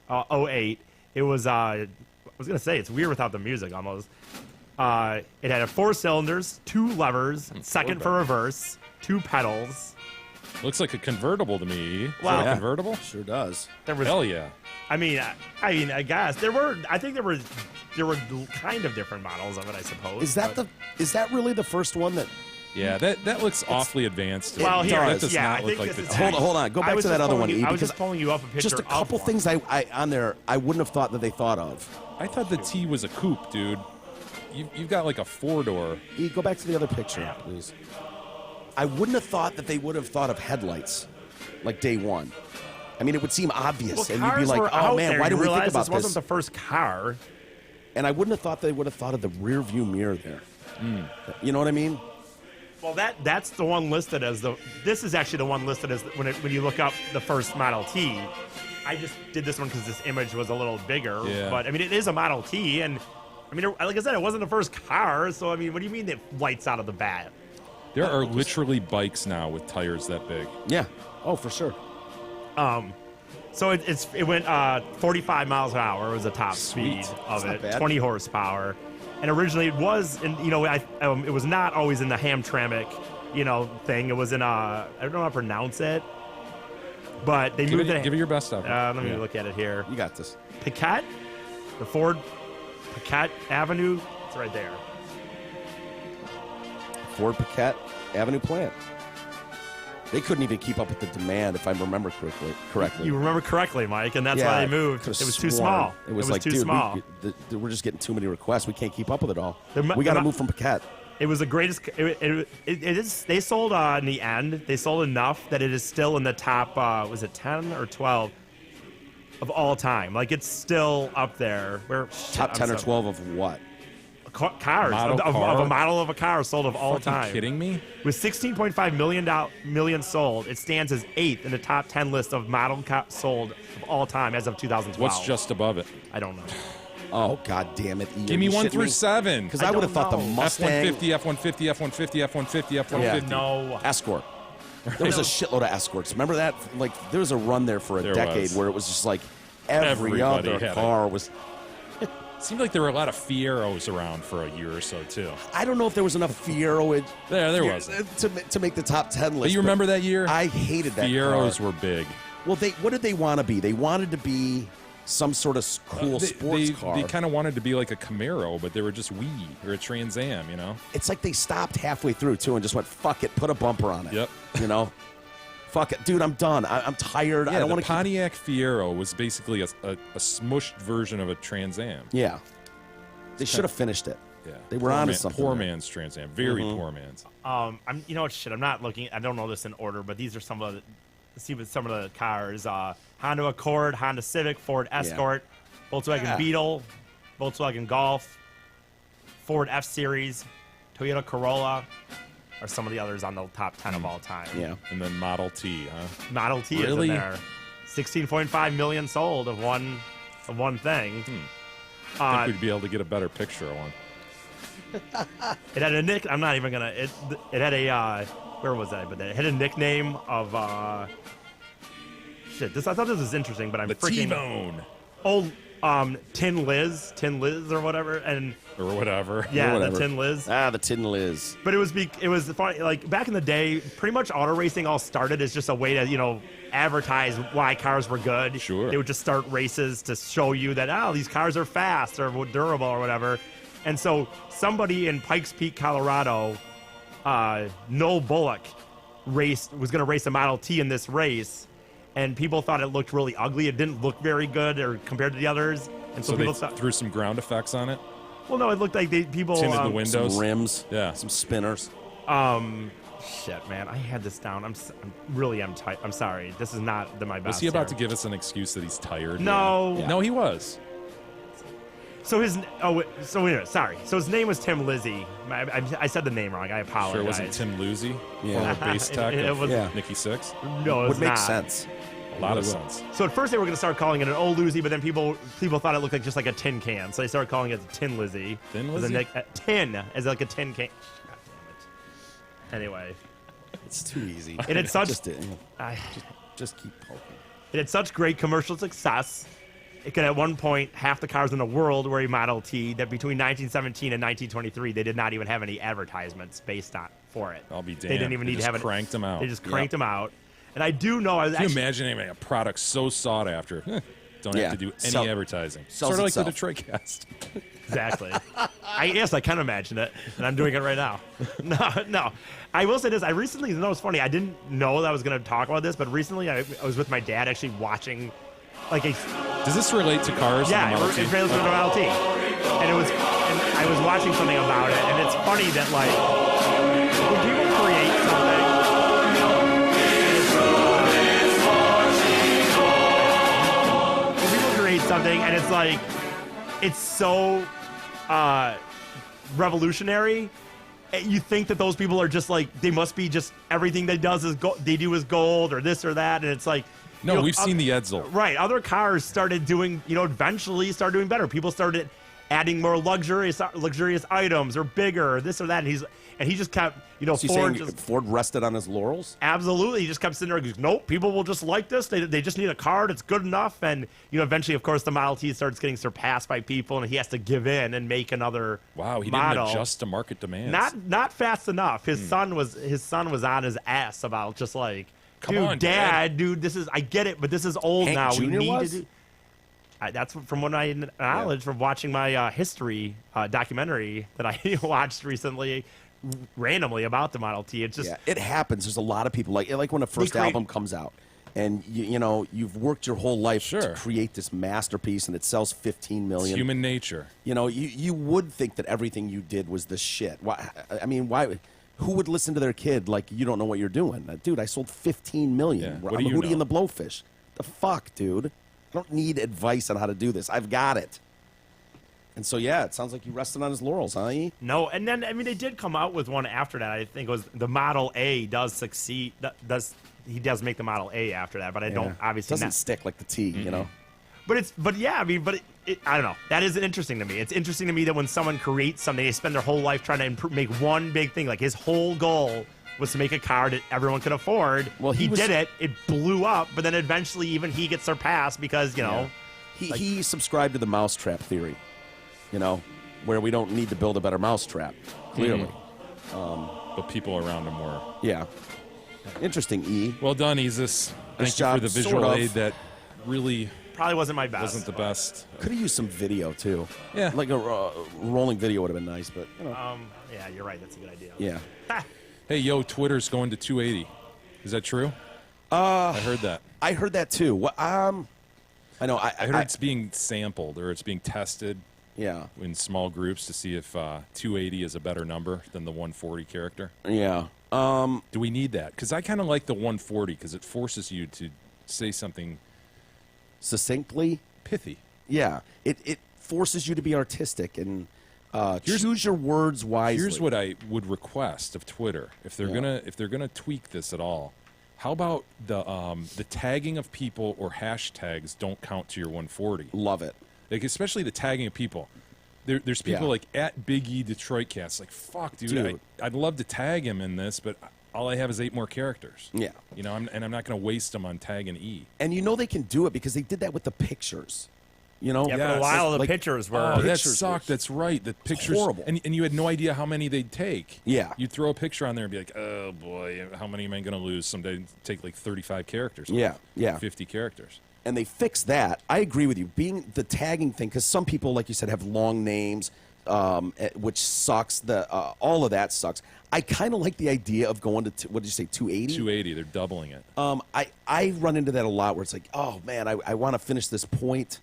S6: 1908. It was I was gonna say it's weird without the music almost. It had 4 cylinders, 2 levers, second for reverse, 2 pedals.
S5: Looks like a convertible to me. Is
S6: Wow.
S5: that a
S4: Yeah.
S5: convertible?
S4: Sure does.
S6: There was,
S5: Hell yeah.
S6: I mean, I guess there were. I think there were kind of different models of it, I suppose.
S4: Is that really the first one that?
S5: Yeah, that looks awfully advanced.
S6: Well, here,
S5: that does
S6: yeah,
S5: not
S6: I
S5: look
S6: think
S5: like the
S6: this is
S5: T.
S4: Hold on. Go
S6: I
S4: back
S6: was
S4: to
S6: just
S4: that other
S6: pulling
S4: one.
S6: you- I was
S4: because
S6: just pulling you up a picture.
S4: just a
S6: of
S4: couple
S6: one.
S4: things I on there I wouldn't have thought that they thought of.
S5: I thought the T was a coupe, dude. You've got like a 4-door.
S4: Go back to the other picture, please. I wouldn't have thought that they would have thought of headlights, like day one. I mean, it would seem obvious, and you'd be
S6: cars
S4: like,
S6: were
S4: "Oh
S6: out
S4: man,
S6: there.
S4: why
S6: You
S4: didn't we think
S6: realize
S4: about
S6: this? Wasn't
S4: this?"
S6: the first car.
S4: And I wouldn't have thought they would have thought of the rear view mirror there. You know what I mean?
S6: Well, that's the one listed as the. This is actually the one listed as when you look up the first Model T. I just did this one because this image was a little bigger.
S5: Yeah.
S6: But I mean, it is a Model T, and I mean, like I said, it wasn't the first car, so I mean, what do you mean it lights out of the bat?
S5: There are literally bikes now with tires that big.
S4: Yeah. Oh, for sure.
S6: So it went 45 miles an hour was the top speed of
S4: That's not
S6: it,
S4: bad.
S6: 20 horsepower, and originally it was in it was not always in the Hamtramck thing. It was in I don't know how to pronounce it, but they moved it.
S5: Give it your best effort.
S6: Let me look at it here.
S4: You got this.
S6: Piquette, the Ford Piquette Avenue. It's right there.
S4: Ford Piquette Avenue plant. They couldn't even keep up with the demand, if I remember correctly.
S6: You remember correctly, Mike, and that's
S4: Yeah,
S6: why
S4: I
S6: they moved. It
S4: could've
S6: was too
S4: sworn.
S6: small.
S4: It was like,
S6: too
S4: dude,
S6: small.
S4: we're just getting too many requests. We can't keep up with it all.
S6: The-
S4: We got to
S6: the-
S4: move from Piquette.
S6: It was the greatest. It is. They sold in the end. They sold enough that it is still in the top. Was it 10 or 12 of all time? Like it's still up there.
S4: Top 10 or 12 of what?
S6: Cars
S5: Model
S6: of
S5: car?
S6: a model of a car sold of all
S5: Fucking
S6: time.
S5: kidding me?
S6: With 16.5 million sold, it stands as 8th in the top 10 list of model sold of all time as of 2012.
S5: What's just above it?
S6: I don't know.
S4: Oh, God damn it.
S5: Give me 1 through 7.
S4: Because I would have thought the
S6: know.
S4: Mustang.
S5: F-150, F-150, F-150, F-150, F-150.
S6: No.
S4: Escort. There was a shitload of escorts. Remember that? Like, there was a run there for a
S5: There
S4: decade
S5: was.
S4: where it was just like every
S5: Everybody
S4: other
S5: had
S4: car was.
S5: Seemed like there were a lot of Fieros around for a year or so, too.
S4: I don't know if there was enough Fiero
S5: There was.
S4: to make the top 10 list.
S5: But you remember that year?
S4: I hated that
S5: Fieros
S4: car.
S5: were big.
S4: Well, what did they want to be? They wanted to be some sort of cool sports car.
S5: They kind of wanted to be like a Camaro, but they were just wee or a Trans Am,
S4: It's like they stopped halfway through, too, and just went, fuck it, put a bumper on it.
S5: Yep.
S4: Fuck it. Dude, I'm done. I'm tired. I
S5: Yeah,
S4: don't
S5: the
S4: want to
S5: Pontiac Fiero was basically a smushed version of a Trans Am.
S4: Yeah. They should have finished it.
S5: Yeah.
S4: They were onto something
S5: Poor
S4: there.
S5: man's Trans Am. Very poor man's.
S6: I'm not looking. I don't know this in order, but these are some of the cars: Honda Accord, Honda Civic, Ford Escort, Volkswagen Beetle, Volkswagen Golf, Ford F Series, Toyota Corolla, are some of the others on the top 10 of all time.
S4: Yeah.
S5: And then Model T, huh?
S6: Model T
S5: Really?
S6: is in there. 16.5 million sold of one thing.
S5: I think we'd be able to get a better picture of one.
S6: It had a nick. I'm not even gonna. It had a. Where was that? But it had a nickname of. Shit. I thought this was interesting, but I'm
S5: The
S6: freaking
S5: T-Bone.
S6: old. Tin Liz or whatever, and
S5: Or whatever.
S6: yeah,
S4: whatever.
S6: the Tin Liz.
S4: The Tin Liz.
S6: But it was funny. Like back in the day, pretty much auto racing all started as just a way to advertise why cars were good.
S5: Sure.
S6: They would just start races to show you that these cars are fast or durable or whatever. And so somebody in Pikes Peak, Colorado, Noel Bullock was going to race a Model T in this race, and people thought it looked really ugly. It didn't look very good or compared to the others. And so
S5: So they
S6: people thought,
S5: threw some ground effects on it.
S6: well, no, it looked like people
S5: Tinted the windows.
S4: Some rims.
S5: Yeah.
S4: Some spinners.
S6: Shit, man, I had this down. I'm tight. I'm sorry. This is not my best.
S5: Was he about to
S6: here.
S5: give us an excuse that he's tired?
S6: No.
S5: Yeah. No, he was.
S6: So sorry. So his name was Tim Lizzy. I said the name wrong. I apologize.
S5: Sure, it wasn't Tim Lucy,
S4: Yeah.
S5: former bass tech
S6: It
S5: of
S6: was-
S4: Yeah.
S5: Nikki Six.
S6: No, it
S4: Would make
S6: not.
S4: sense.
S5: A lot of
S4: Really will.
S5: sense.
S6: So at first they were going to start calling it an old Lucy, but then people thought it looked like just like a tin can, so they started calling it Tin Lizzy.
S5: Tin
S6: As a
S5: Lizzy?
S6: tin as like a tin can. God damn it. Anyway,
S4: It's too easy.
S6: it had such
S4: Just keep poking.
S6: it had such great commercial success. It could, at one point, half the cars in the world were a Model T. That between 1917 and 1923, they did not even have any advertisements based for it.
S5: I'll be damned.
S6: They didn't even
S5: They
S6: need to
S5: just
S6: have it.
S5: cranked them out.
S6: They just cranked them out. And I do know. I was
S5: Can you
S6: actually,
S5: imagine having a product so sought after? Don't
S4: Yeah.
S5: have to do any
S4: Sell-
S5: advertising.
S4: sells
S5: Sort of like the
S4: itself.
S5: Detroit Cast.
S6: Exactly. I can imagine it, and I'm doing it right now. No. I will say this. I recently, it's funny. I didn't know that I was going to talk about this, but recently I was with my dad actually watching, like a
S5: Does this relate to cars?
S6: yeah,
S5: and the Model T?
S6: it trails with a Model T, and I was watching something about it, and it's funny that like when people create something. When people create something and it's like it's so revolutionary, you think that those people are just like they must be just everything they do is gold or this or that, and it's like
S5: No, we've seen the Edsel.
S6: right. Other cars started doing, eventually started doing better. People started adding more luxurious items or bigger, or this or that. And he just kept,
S4: So
S6: Ford
S4: Ford rested on his laurels?
S6: absolutely. He just kept sitting there and goes, nope, people will just like this. They just need a car that's good enough. And, eventually, of course, the Model T starts getting surpassed by people, and he has to give in and make another
S5: Wow, he
S6: model.
S5: didn't adjust to market demands.
S6: Not fast enough. His son was on his ass about just like,
S5: Come
S6: dude,
S5: on,
S6: Dad, dude, I get it, but this is old
S4: Hank
S6: now.
S4: Jr.
S6: We need
S4: was?
S6: to do. That's from what I knowledge from watching my history documentary that I watched recently, randomly about the Model T. It's just
S4: it happens. There's a lot of people like when a first album comes out, and you've worked your whole life to create this masterpiece, and it sells 15 million.
S5: It's human nature.
S4: You would think that everything you did was the shit. Why? I mean, why? Who would listen to their kid like, you don't know what you're doing, dude? I sold 15 million.
S5: Yeah. What
S4: I'm
S5: do you
S4: Hootie
S5: know?
S4: and the Blowfish. The fuck, dude? I don't need advice on how to do this. I've got it. And so, yeah, it sounds like you rested on his laurels, huh? E?
S6: No, and then they did come out with one after that. I think it was the Model A does succeed. He does make the Model A after that, but I don't obviously
S4: doesn't stick like the T,
S6: But I don't know. That is interesting to me. It's interesting to me that when someone creates something, they spend their whole life trying to make one big thing. Like his whole goal was to make a car that everyone could afford.
S4: Well,
S6: he did it. It blew up, but then eventually even he gets surpassed because
S4: he subscribed to the mousetrap theory, where we don't need to build a better mousetrap. Clearly,
S5: But people around him were.
S4: yeah. Interesting, E.
S5: Well done, Isis. Thank you
S4: job,
S5: for the visual
S4: sort of.
S5: aid that really
S6: probably wasn't my best.
S5: wasn't the best.
S4: Could have used some video too.
S5: Yeah.
S4: like a rolling video would have been nice, but
S6: Yeah, you're right. That's a good idea.
S4: yeah.
S5: Hey, yo, Twitter's going to 280. Is that true? I heard that.
S4: I heard that too. What? I know.
S5: I heard it's being sampled or it's being tested
S4: Yeah.
S5: in small groups to see if 280 is a better number than the 140 character.
S4: Yeah.
S5: Do we need that? Because I kind of like the 140 because it forces you to say something
S4: Succinctly.
S5: pithy.
S4: Yeah. It forces you to be artistic and choose your words wisely.
S5: Here's what I would request of Twitter: if they're gonna tweak this at all, how about the tagging of people or hashtags don't count to your 140?
S4: Love it.
S5: Like especially the tagging of people. There's people like at Big E Detroit Cast. Like fuck, dude. I'd love to tag him in this, but all I have is 8 more characters.
S4: Yeah.
S5: I'm not going to waste them on tagging E.
S4: And they can do it because they did that with the pictures.
S6: Yeah, for a while the pictures were.
S5: Oh, that
S4: pictures
S5: sucked.
S4: were
S5: That's right. The pictures
S4: horrible.
S5: and you had no idea how many they'd take.
S4: Yeah.
S5: You'd throw a picture on there and be like, oh boy, how many am I going to lose someday? Take like 35 characters.
S4: Yeah, yeah.
S5: 50 characters.
S4: And they fixed that. I agree with you. Being the tagging thing, because some people, like you said, have long names, which sucks. All of that sucks. I kind of like the idea of going to, what did you say, 280?
S5: 280. They're doubling it.
S4: I run into that a lot where it's like, oh, man, I want to finish this point.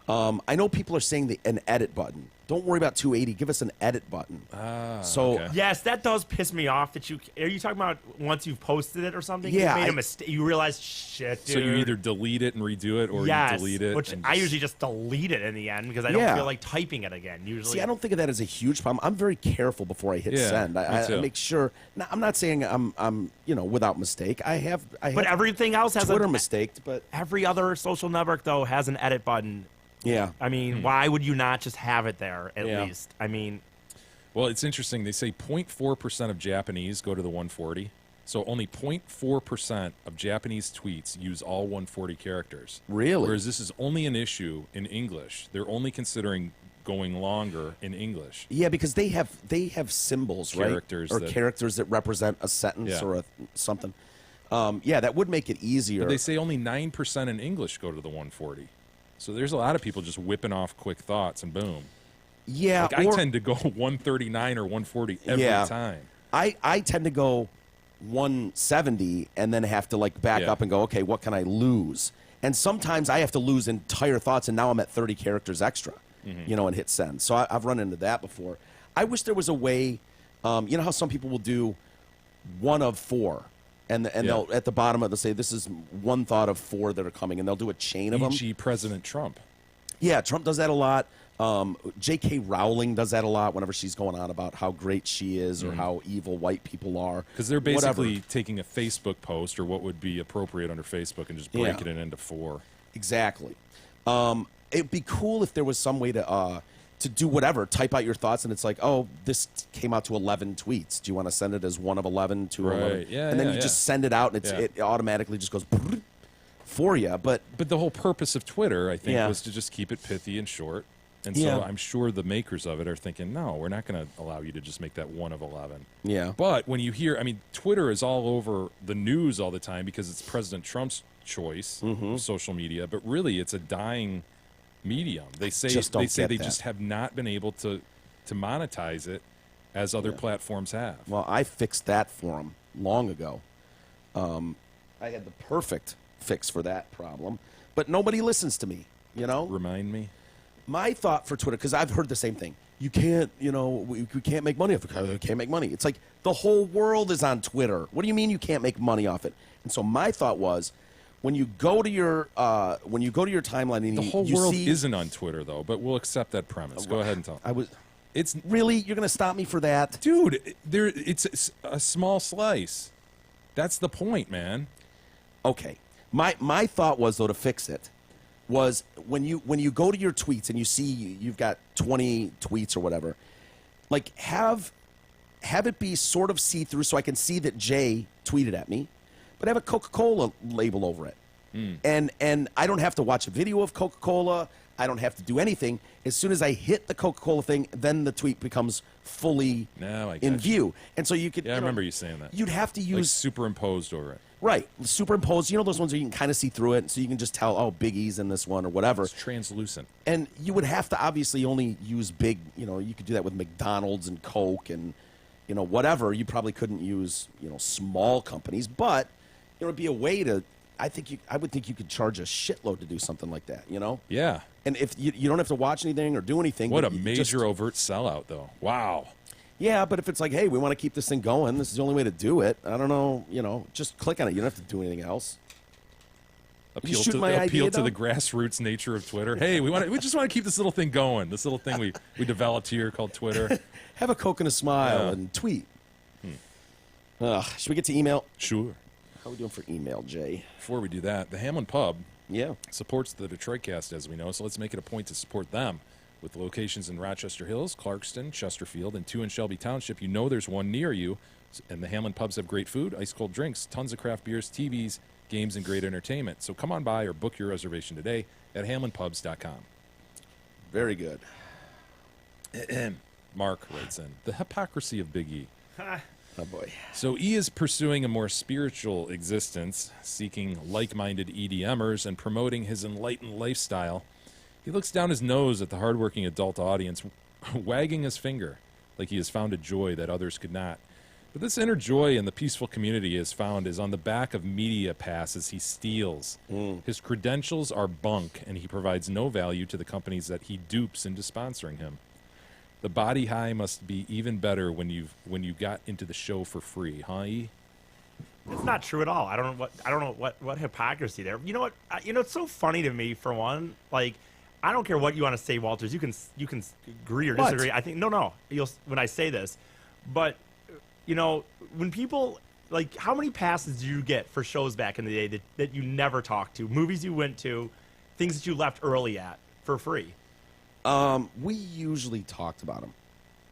S4: I know people are saying an edit button. Don't worry about 280. Give us an edit button.
S5: Okay.
S6: Yes, that does piss me off. Are you talking about once you've posted it or something?
S4: Yeah,
S6: you made a mistake. You realize, shit, dude.
S5: So you either delete it and redo it, or you delete it.
S6: Which
S5: and
S6: I usually just delete it in the end because I don't feel like typing it again. Usually,
S4: See, I don't think of that as a huge problem. I'm very careful before I hit send. I
S5: too.
S4: make sure. Now, I'm not saying I'm without mistake. I have
S6: But everything else has
S4: Twitter mistaked, but
S6: every other social network though has an edit button.
S4: yeah.
S6: I mean, why would you not just have it there at
S4: Yeah.
S6: least? I mean,
S5: Well, it's interesting. They say 0.4% of Japanese go to the 140. So only 0.4% of Japanese tweets use all 140 characters.
S4: Really?
S5: Whereas this is only an issue in English. They're only considering going longer in English.
S4: Yeah, because they have symbols,
S5: Characters
S4: right? Or
S5: that-
S4: characters that represent a sentence
S5: Yeah.
S4: or something. Yeah, that would make it easier.
S5: But they say only 9% in English go to the 140. So there's a lot of people just whipping off quick thoughts and boom.
S4: yeah,
S5: Like I tend to go 139 or 140 every time.
S4: I tend to go 170 and then have to back up and go, okay, what can I lose? And sometimes I have to lose entire thoughts, and now I'm at 30 characters extra, and hit send. So I've run into that before. I wish there was a way, you know how some people will do 1 of 4, and they'll at the bottom they'll say this is 1 thought of 4 that are coming, and they'll do a chain of them.
S5: E.g. President Trump.
S4: Yeah, Trump does that a lot. J.K. Rowling does that a lot whenever she's going on about how great she is or how evil white people are.
S5: Because they're basically
S4: Whatever.
S5: taking a Facebook post or what would be appropriate under Facebook and just breaking it into 4.
S4: Exactly. It'd be cool if there was some way to to do whatever, type out your thoughts, and it's like, oh, this came out to 11 tweets. Do you want to send it as one of 11 to 11?
S5: Yeah,
S4: and then
S5: yeah,
S4: you
S5: yeah.
S4: just send it out, and it automatically just goes for you. But
S5: the whole purpose of Twitter, I think,
S4: Yeah.
S5: was to just keep it pithy and short. And
S4: Yeah.
S5: so I'm sure the makers of it are thinking, no, we're not going to allow you to just make that one of 11.
S4: yeah,
S5: But when you hear, I mean, Twitter is all over the news all the time because it's President Trump's choice
S4: Mm-hmm.
S5: of social media, but really it's a dying medium. They say
S4: Just don't
S5: they say
S4: get
S5: they
S4: that.
S5: just have not been able to monetize it as other platforms have.
S4: well, I fixed that for them long ago. I had the perfect fix for that problem, but nobody listens to me. You know,
S5: Remind me.
S4: my thought for Twitter, because I've heard the same thing. You can't, we can't make money off it. We can't make money. It's like the whole world is on Twitter. What do you mean you can't make money off it? And so my thought was, when you go to your timeline and
S5: The whole
S4: you
S5: world
S4: see,
S5: isn't on Twitter though, but we'll accept that premise. Go ahead and tell. It's
S4: really, you're going to stop me for that,
S5: dude. It's a small slice. That's the point, man.
S4: Okay. My thought was, though, to fix it was when you go to your tweets and you see you've got 20 tweets or whatever, like have it be sort of see-through so I can see that Jay tweeted at me, but have a Coca-Cola label over it. And I don't have to watch a video of Coca-Cola. I don't have to do anything. As soon as I hit the Coca-Cola thing, then the tweet becomes fully
S5: Now I
S4: in
S5: got you.
S4: view. And so you could.
S5: Yeah, I remember you saying that.
S4: You'd have to
S5: Like
S4: use
S5: superimposed over it.
S4: right superimposed. You know those ones where you can kind of see through it, so you can just tell, oh, Biggie's in this one or whatever.
S5: It's translucent.
S4: And you would have to obviously only use big. You could do that with McDonald's and Coke and whatever. You probably couldn't use small companies, but it would be a way to. I would think you could charge a shitload to do something like that.
S5: Yeah.
S4: And if you don't have to watch anything or do anything.
S5: What a
S4: but you
S5: major
S4: just-
S5: overt sellout, though. Wow.
S4: Yeah, but if it's like, hey, we want to keep this thing going, this is the only way to do it. I don't know. Just click on it. You don't have to do anything else.
S5: Appeal
S4: shoot
S5: to
S4: my idea,
S5: the
S4: though?
S5: grassroots nature of Twitter. Hey, we just want to keep this little thing going. This little thing we developed here called Twitter.
S4: Have a Coke and a smile
S5: Yeah.
S4: and tweet. Should we get to email?
S5: Sure.
S4: How are we doing for email, Jay?
S5: Before we do that, the Hamlin Pub
S4: Yeah.
S5: supports the Detroit Cast, as we know, so let's make it a point to support them. With locations in Rochester Hills, Clarkston, Chesterfield, and 2 in Shelby Township, you know there's one near you. And the Hamlin Pubs have great food, ice-cold drinks, tons of craft beers, TVs, games, and great entertainment. So come on by or book your reservation today at hamlinpubs.com.
S4: Very good.
S5: Mark writes in, the hypocrisy of Big E.
S4: Oh, boy.
S5: So E is pursuing a more spiritual existence, seeking like-minded EDMers and promoting his enlightened lifestyle. He looks down his nose at the hardworking adult audience, wagging his finger like he has found a joy that others could not. But this inner joy in the peaceful community he has found is on the back of media passes he steals. His credentials are bunk, and he provides no value to the companies that he dupes into sponsoring him. The body high must be even better when you got into the show for free, huh? E?
S6: It's not true at all. I don't know what hypocrisy there. You know what? It's so funny to me. For one, like, I don't care what you want to say, Walters. You can agree or
S4: What?
S6: disagree. I think no. When I say this, but when people like, how many passes do you get for shows back in the day that you never talked to, movies you went to, things that you left early at for free?
S4: We usually talked about them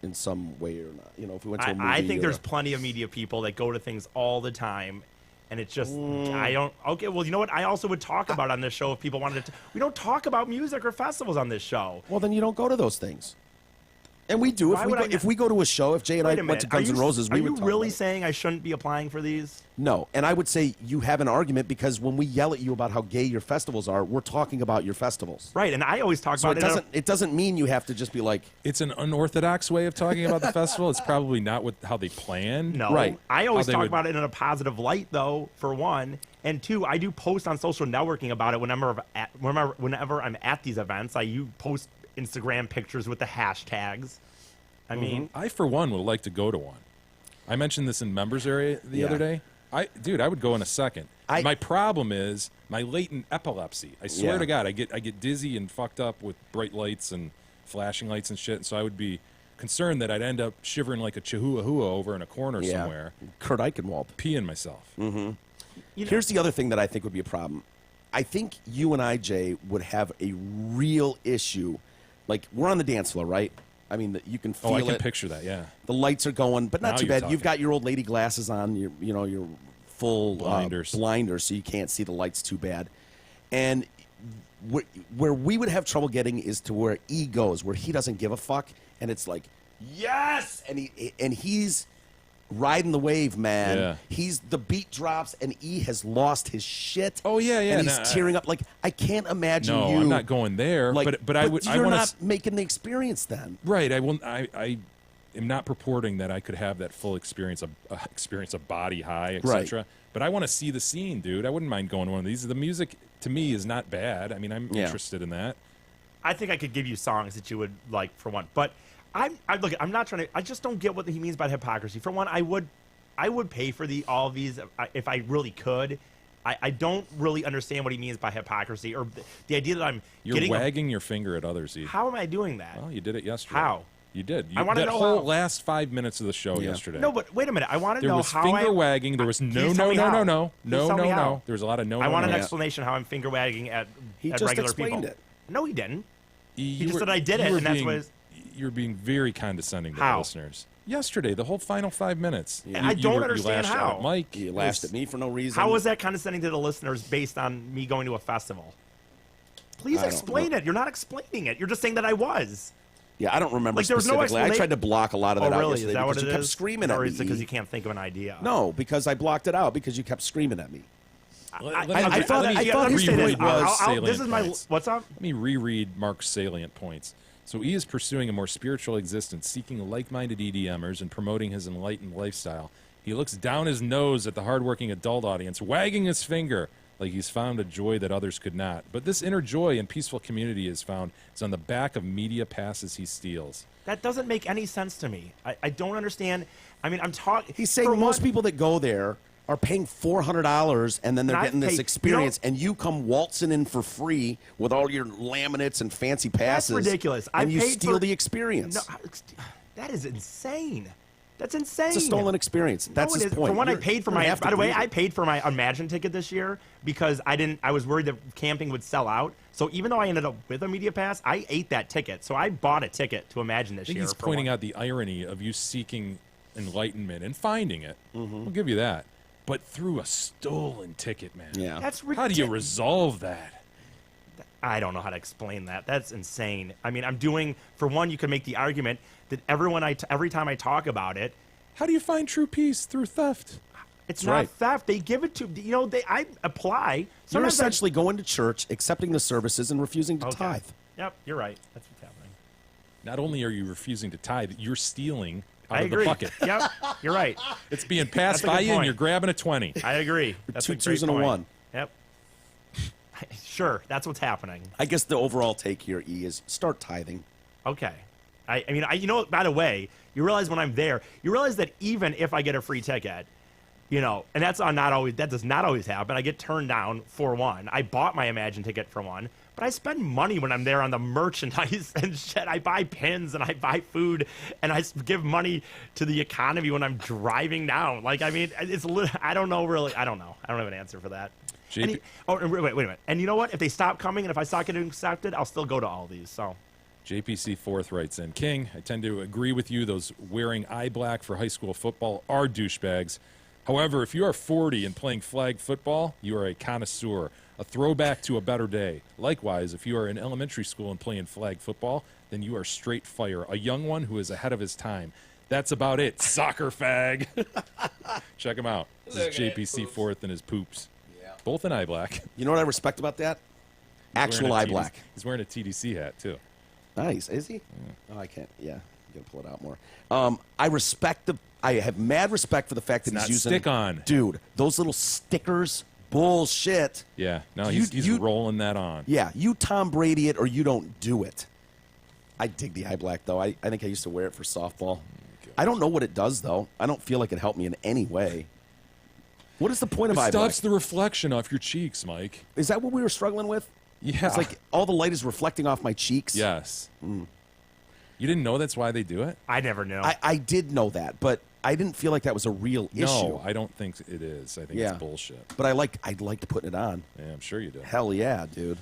S4: in some way or not. If we went to a movie.
S6: I think
S4: or-
S6: there's plenty of media people that go to things all the time, and it's just I don't. Okay, well, you know what? I also would talk about it on this show if people wanted to. We don't talk about music or festivals on this show.
S4: Well, then you don't go to those things. And we do.
S6: Why
S4: If we,
S6: would
S4: go,
S6: I-
S4: if we go to a show, if Jay and I
S6: Wait a
S4: went to
S6: minute.
S4: Guns N' Roses, we
S6: Are
S4: would
S6: you
S4: talk
S6: really
S4: about it.
S6: saying I shouldn't be applying for these?
S4: No, and I would say you have an argument because when we yell at you about how gay your festivals are, we're talking about your festivals.
S6: Right, and I always talk
S4: So
S6: about
S4: it doesn't mean you have to just be like,
S5: It's an unorthodox way of talking about the festival. It's probably not how they planned.
S6: No,
S4: Right.
S6: I always
S5: How they
S6: talk
S5: would-
S6: about it in a positive light, though. For one, and two, I do post on social networking about it whenever I'm at these events. I post Instagram pictures with the hashtags. I mean,
S5: I, for one, would like to go to one. I mentioned this in members area the
S4: Yeah.
S5: other day. I would go in a second.
S4: I-
S5: My problem is my latent epilepsy. I swear
S4: Yeah.
S5: to God, I get dizzy and fucked up with bright lights and flashing lights and shit. And so I would be concerned that I'd end up shivering like a chihuahua over in a corner
S4: yeah,
S5: somewhere,
S4: Kurt Eichenwald.
S5: peeing myself.
S4: Here's the other thing that I think would be a problem. I think you and I, Jay, would have a real issue Like, we're on the dance floor, right? I mean, you can feel
S5: Oh, I
S4: it.
S5: can picture that. Yeah.
S4: The lights are going, but not
S5: Now
S4: too
S5: you're
S4: bad. You've
S5: talking.
S4: got your old lady glasses on, your full
S5: Blinders.
S4: blinders, so you can't see the lights too bad. And where we would have trouble getting is to where E goes, where he doesn't give a fuck, and it's like, yes, and he's riding the wave, man.
S5: Yeah.
S4: The beat drops, and E has lost his shit.
S5: Oh, yeah.
S4: And he's tearing up. Like, I can't imagine you.
S5: No, I'm not going there.
S4: Like,
S5: but I would.
S4: You're
S5: I want
S4: not making the experience then.
S5: Right. I will. I am not purporting that I could have that full experience of body high, etc.
S4: Right.
S5: But I want to see the scene, dude. I wouldn't mind going to one of these. The music to me is not bad. I mean, I'm interested in that.
S6: I think I could give you songs that you would like for one, but look. I'm not trying to. I just don't get what he means by hypocrisy. For one, I would pay for all of these if I really could. I don't really understand what he means by hypocrisy or the idea that
S5: You're wagging your finger at others. Eve.
S6: How am I doing that?
S5: Well, you did it yesterday.
S6: How?
S5: You did.
S6: I want to
S5: that
S6: know
S5: whole
S6: how.
S5: last 5 minutes of the show yesterday.
S6: No, but wait a minute. I want to
S5: There
S6: know
S5: was
S6: how
S5: finger wagging. There was
S6: Can
S5: no.
S6: you tell me how?
S5: No.
S6: Can you tell me how?
S5: There was a lot of no.
S6: I want an
S5: no.
S6: explanation how I'm finger wagging at
S4: Just
S6: regular
S4: explained
S6: people.
S4: it.
S6: No, he didn't.
S5: You
S6: just said I did it,
S5: you were
S6: and that's
S5: being-
S6: what.
S5: You're being very condescending to
S6: How?
S5: the listeners. Yesterday, the whole final 5 minutes.
S6: I don't understand
S5: you lashed out
S6: how.
S5: at Mike.
S4: You laughed at me for no reason.
S6: How was that condescending to the listeners based on me going to a festival? Please
S4: I don't
S6: explain
S4: know.
S6: it. You're not explaining it. You're just saying that I was.
S4: Yeah, I don't remember
S6: Like, there was no
S4: specifically. I
S6: explanation-
S4: tried to block a lot of that
S6: Oh,
S4: out
S6: really?
S4: yesterday
S6: Is that what
S4: because
S6: it
S4: you kept
S6: is?
S4: screaming at
S6: Or
S4: me.
S6: is it because you can't think of an idea?
S4: No, because I blocked it out because you kept screaming at me.
S6: I thought
S5: let me
S4: his
S5: reread
S4: point
S5: Mark's
S4: was-
S5: salient
S6: this is my.
S5: points.
S6: What's up?
S5: Let me reread Mark's salient points. So he is pursuing a more spiritual existence, seeking like-minded EDMers and promoting his enlightened lifestyle. He looks down his nose at the hardworking adult audience, wagging his finger like he's found a joy that others could not. But this inner joy and peaceful community he has found is on the back of media passes he steals.
S6: That doesn't make any sense to me. I don't understand. I mean, I'm talking.
S4: He's saying most people that go there are paying $400 and then they're
S6: And
S4: getting
S6: I've
S4: this
S6: paid-
S4: experience, and you come waltzing in for free with all your laminates and fancy passes.
S6: That's ridiculous. I
S4: And you
S6: paid
S4: steal
S6: for-
S4: the experience.
S6: No, that is insane. That's insane.
S4: It's a stolen experience. That's
S6: No, it
S4: his
S6: is.
S4: point.
S6: For one, I
S4: You're-
S6: paid for
S4: you
S6: my.
S4: have to
S6: By the way,
S4: believe
S6: I
S4: it.
S6: paid for my Imagine ticket this year because I was worried that camping would sell out. So even though I ended up with a media pass, I ate that ticket. So I bought a ticket to Imagine this
S5: I think
S6: year.
S5: he's
S6: for
S5: pointing
S6: one.
S5: out the irony of you seeking enlightenment and finding it. We'll give you that. But through a stolen ticket, man.
S4: Yeah.
S6: That's
S5: How do you
S6: ridiculous.
S5: resolve that?
S6: I don't know how to explain that. That's insane. I mean, for one, you can make the argument that every time I talk about it,
S5: How do you find true peace? Through theft.
S6: it's
S4: That's
S6: not
S4: right.
S6: theft. They give it to I apply.
S4: You're
S6: Sometimes I-
S4: essentially going to church, accepting the services, and refusing to
S6: Okay.
S4: tithe.
S6: Yep, you're right. That's what's happening.
S5: Not only are you refusing to tithe, you're stealing out
S6: I
S5: of
S6: agree.
S5: the bucket.
S6: Yep, you're right.
S5: It's being passed
S6: That's a
S5: by
S6: good
S5: you and
S6: point.
S5: you're grabbing a 20.
S6: I agree. That's
S4: two
S6: a great
S4: twos and a
S6: point.
S4: one.
S6: Yep. Sure, that's what's happening.
S4: I guess the overall take here, E, is start tithing.
S6: Okay. I mean, by the way, you realize when I'm there, you realize that even if I get a free ticket, and that does not always happen. I get turned down for one. I bought my Imagine ticket for one, but I spend money when I'm there on the merchandise and shit. I buy pins and I buy food and I give money to the economy when I'm driving down. Like, I mean, I don't know really. I don't know. I don't have an answer for that.
S5: JP
S6: And wait a minute. And you know what? If they stop coming and if I stop getting accepted, I'll still go to all these. So.
S5: JPC Fourth writes in, King, I tend to agree with you. Those wearing eye black for high school football are douchebags. However, if you are 40 and playing flag football, you are a connoisseur, a throwback to a better day. Likewise, if you are in elementary school and playing flag football, then you are straight fire, a young one who is ahead of his time. That's about it, soccer fag. Check him out. This is JPC Fourth and his poops. Both in eye black.
S4: You know what I respect about that? Actual
S5: Wearing a
S4: eye
S5: TDC
S4: black.
S5: He's wearing a TDC hat, too.
S4: Nice. Is he? Oh, I can't. Yeah. You gotta pull it out more. I have mad respect for the fact that
S5: It's
S4: he's
S5: not
S4: using.
S5: stick-on.
S4: Dude, those little stickers, bullshit.
S5: Yeah, no,
S4: You-
S5: he's
S4: you-
S5: rolling that on.
S4: Yeah, you Tom Brady it or you don't do it. I dig the eye black, though. I think I used to wear it for softball. I don't know what it does, though. I don't feel like it helped me in any way. What is the point of
S5: It
S4: eye black?
S5: stops the reflection off your cheeks, Mike.
S4: Is that what we were struggling with?
S5: Yeah.
S4: It's like all the light is reflecting off my cheeks.
S5: Yes. You didn't know that's why they do it?
S6: I never knew.
S4: I did know that, but I didn't feel like that was a real issue.
S5: No, I don't think it is. I think
S4: Yeah.
S5: it's bullshit.
S4: But I liked putting it on.
S5: Yeah, I'm sure you do.
S4: Hell yeah, dude.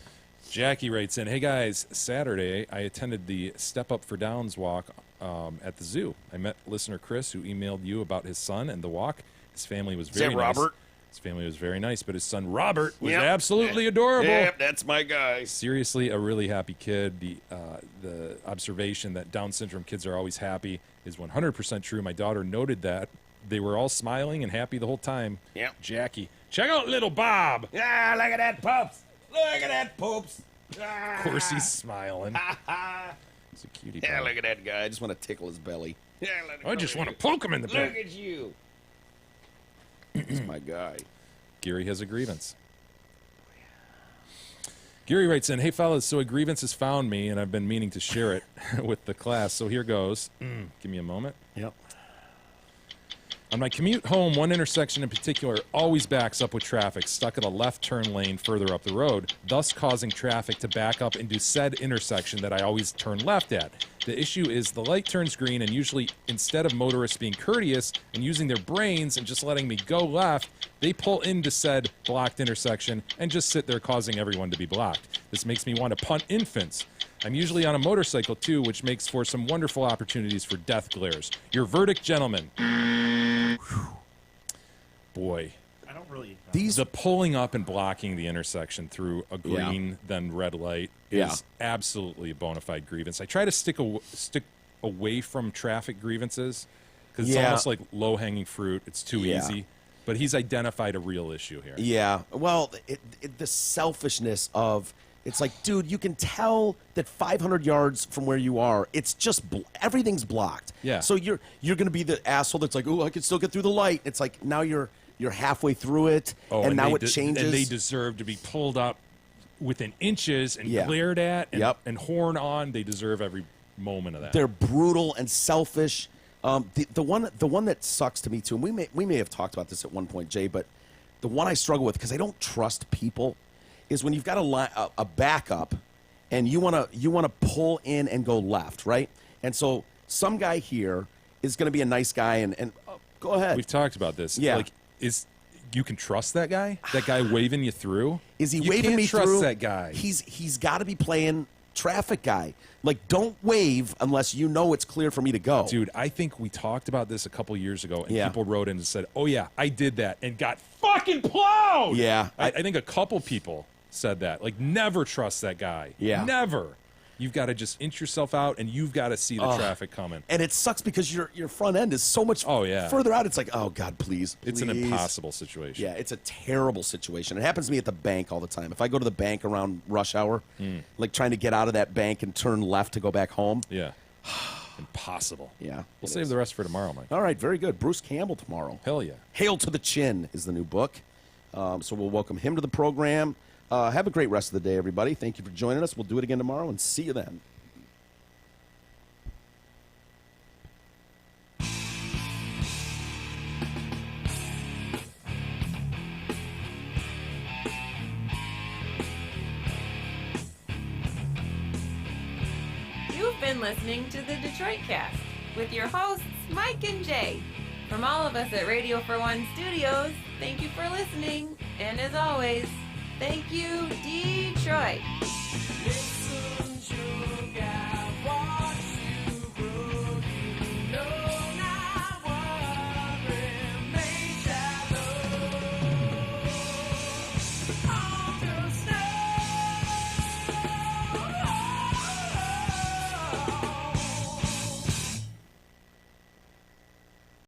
S5: Jackie writes in, hey guys, Saturday I attended the Step Up for Downs walk at the zoo. I met listener Chris, who emailed you about his son and the walk. His family was very nice.
S4: Robert?
S5: His family was very nice, but his son Robert was
S4: Yep.
S5: absolutely adorable.
S4: Yep, that's my guy.
S5: Seriously, a really happy kid. The observation that Down syndrome kids are always happy is 100% true. My daughter noted that. They were all smiling and happy the whole time.
S4: Yep.
S5: Jackie, check out little Bob.
S4: Yeah, look at that, pups. Look at that, poops.
S5: Of course he's smiling. He's a cutie
S4: Yeah,
S5: pie.
S4: look at that guy. I just want to tickle his belly. Yeah,
S5: I just want to poke him in the back.
S4: Look at you. That's my guy.
S5: Gary has a grievance. Gary writes in, hey fellas, so a grievance has found me and I've been meaning to share it with the class, so here goes. Give me a moment.
S4: Yep.
S5: On my commute home, one intersection in particular always backs up with traffic stuck at a left turn lane further up the road, thus causing traffic to back up into said intersection that I always turn left at. The issue is the light turns green, and usually instead of motorists being courteous and using their brains and just letting me go left, they pull into said blocked intersection and just sit there causing everyone to be blocked. This makes me want to punt infants. I'm usually on a motorcycle too, which makes for some wonderful opportunities for death glares. Your verdict, gentlemen. Boy,
S6: I don't really.
S5: the pulling up and blocking the intersection through a green then red light is absolutely a bona fide grievance. I try to stick away from traffic grievances because it's almost like low hanging fruit. It's too easy. But he's identified a real issue here.
S4: Yeah. Well, the selfishness of it's like, dude, you can tell that 500 yards from where you are, it's just everything's blocked.
S5: Yeah.
S4: So you're going to be the asshole that's like, oh, I can still get through the light. It's like now you're halfway through it, and now it changes.
S5: And they deserve to be pulled up within inches and glared at and horn on. They deserve every moment of that.
S4: They're brutal and selfish. The one that sucks to me too, and we may have talked about this at one point, Jay, but the one I struggle with because I don't trust people is when you've got a backup and you want to pull in and go left, right? And so some guy here is going to be a nice guy and go ahead.
S5: We've talked about this.
S4: Yeah.
S5: Like, you can trust that guy? That guy waving you through?
S4: Is he
S5: you
S4: waving
S5: can't
S4: me
S5: trust
S4: through?
S5: That guy.
S4: He's got to be playing traffic guy. Like, don't wave unless you know it's clear for me to go.
S5: Dude, I think we talked about this a couple years ago, and
S4: Yeah.
S5: people wrote in and said, oh, yeah, I did that, and got fucking plowed.
S4: Yeah.
S5: I think a couple people said that. Like, never trust that guy.
S4: Yeah.
S5: Never. You've got to just inch yourself out, and you've got to see the traffic coming.
S4: And it sucks because your front end is so much further out. It's like, oh, God, please.
S5: It's an
S4: please.
S5: impossible situation.
S4: Yeah, it's a terrible situation. It happens to me at the bank all the time. If I go to the bank around rush hour, like trying to get out of that bank and turn left to go back home.
S5: Yeah. Impossible.
S4: Yeah.
S5: We'll save the rest for tomorrow, Mike.
S4: All right, very good. Bruce Campbell tomorrow.
S5: Hell yeah.
S4: Hail to the Chin is the new book. So we'll welcome him to the program. Have a great rest of the day, everybody. Thank you for joining us. We'll do it again tomorrow, and see you then.
S1: You've been listening to the Detroit Cast with your hosts, Mike and Jay. From all of us at Radio for One Studios, thank you for listening. And as always, thank you, Detroit.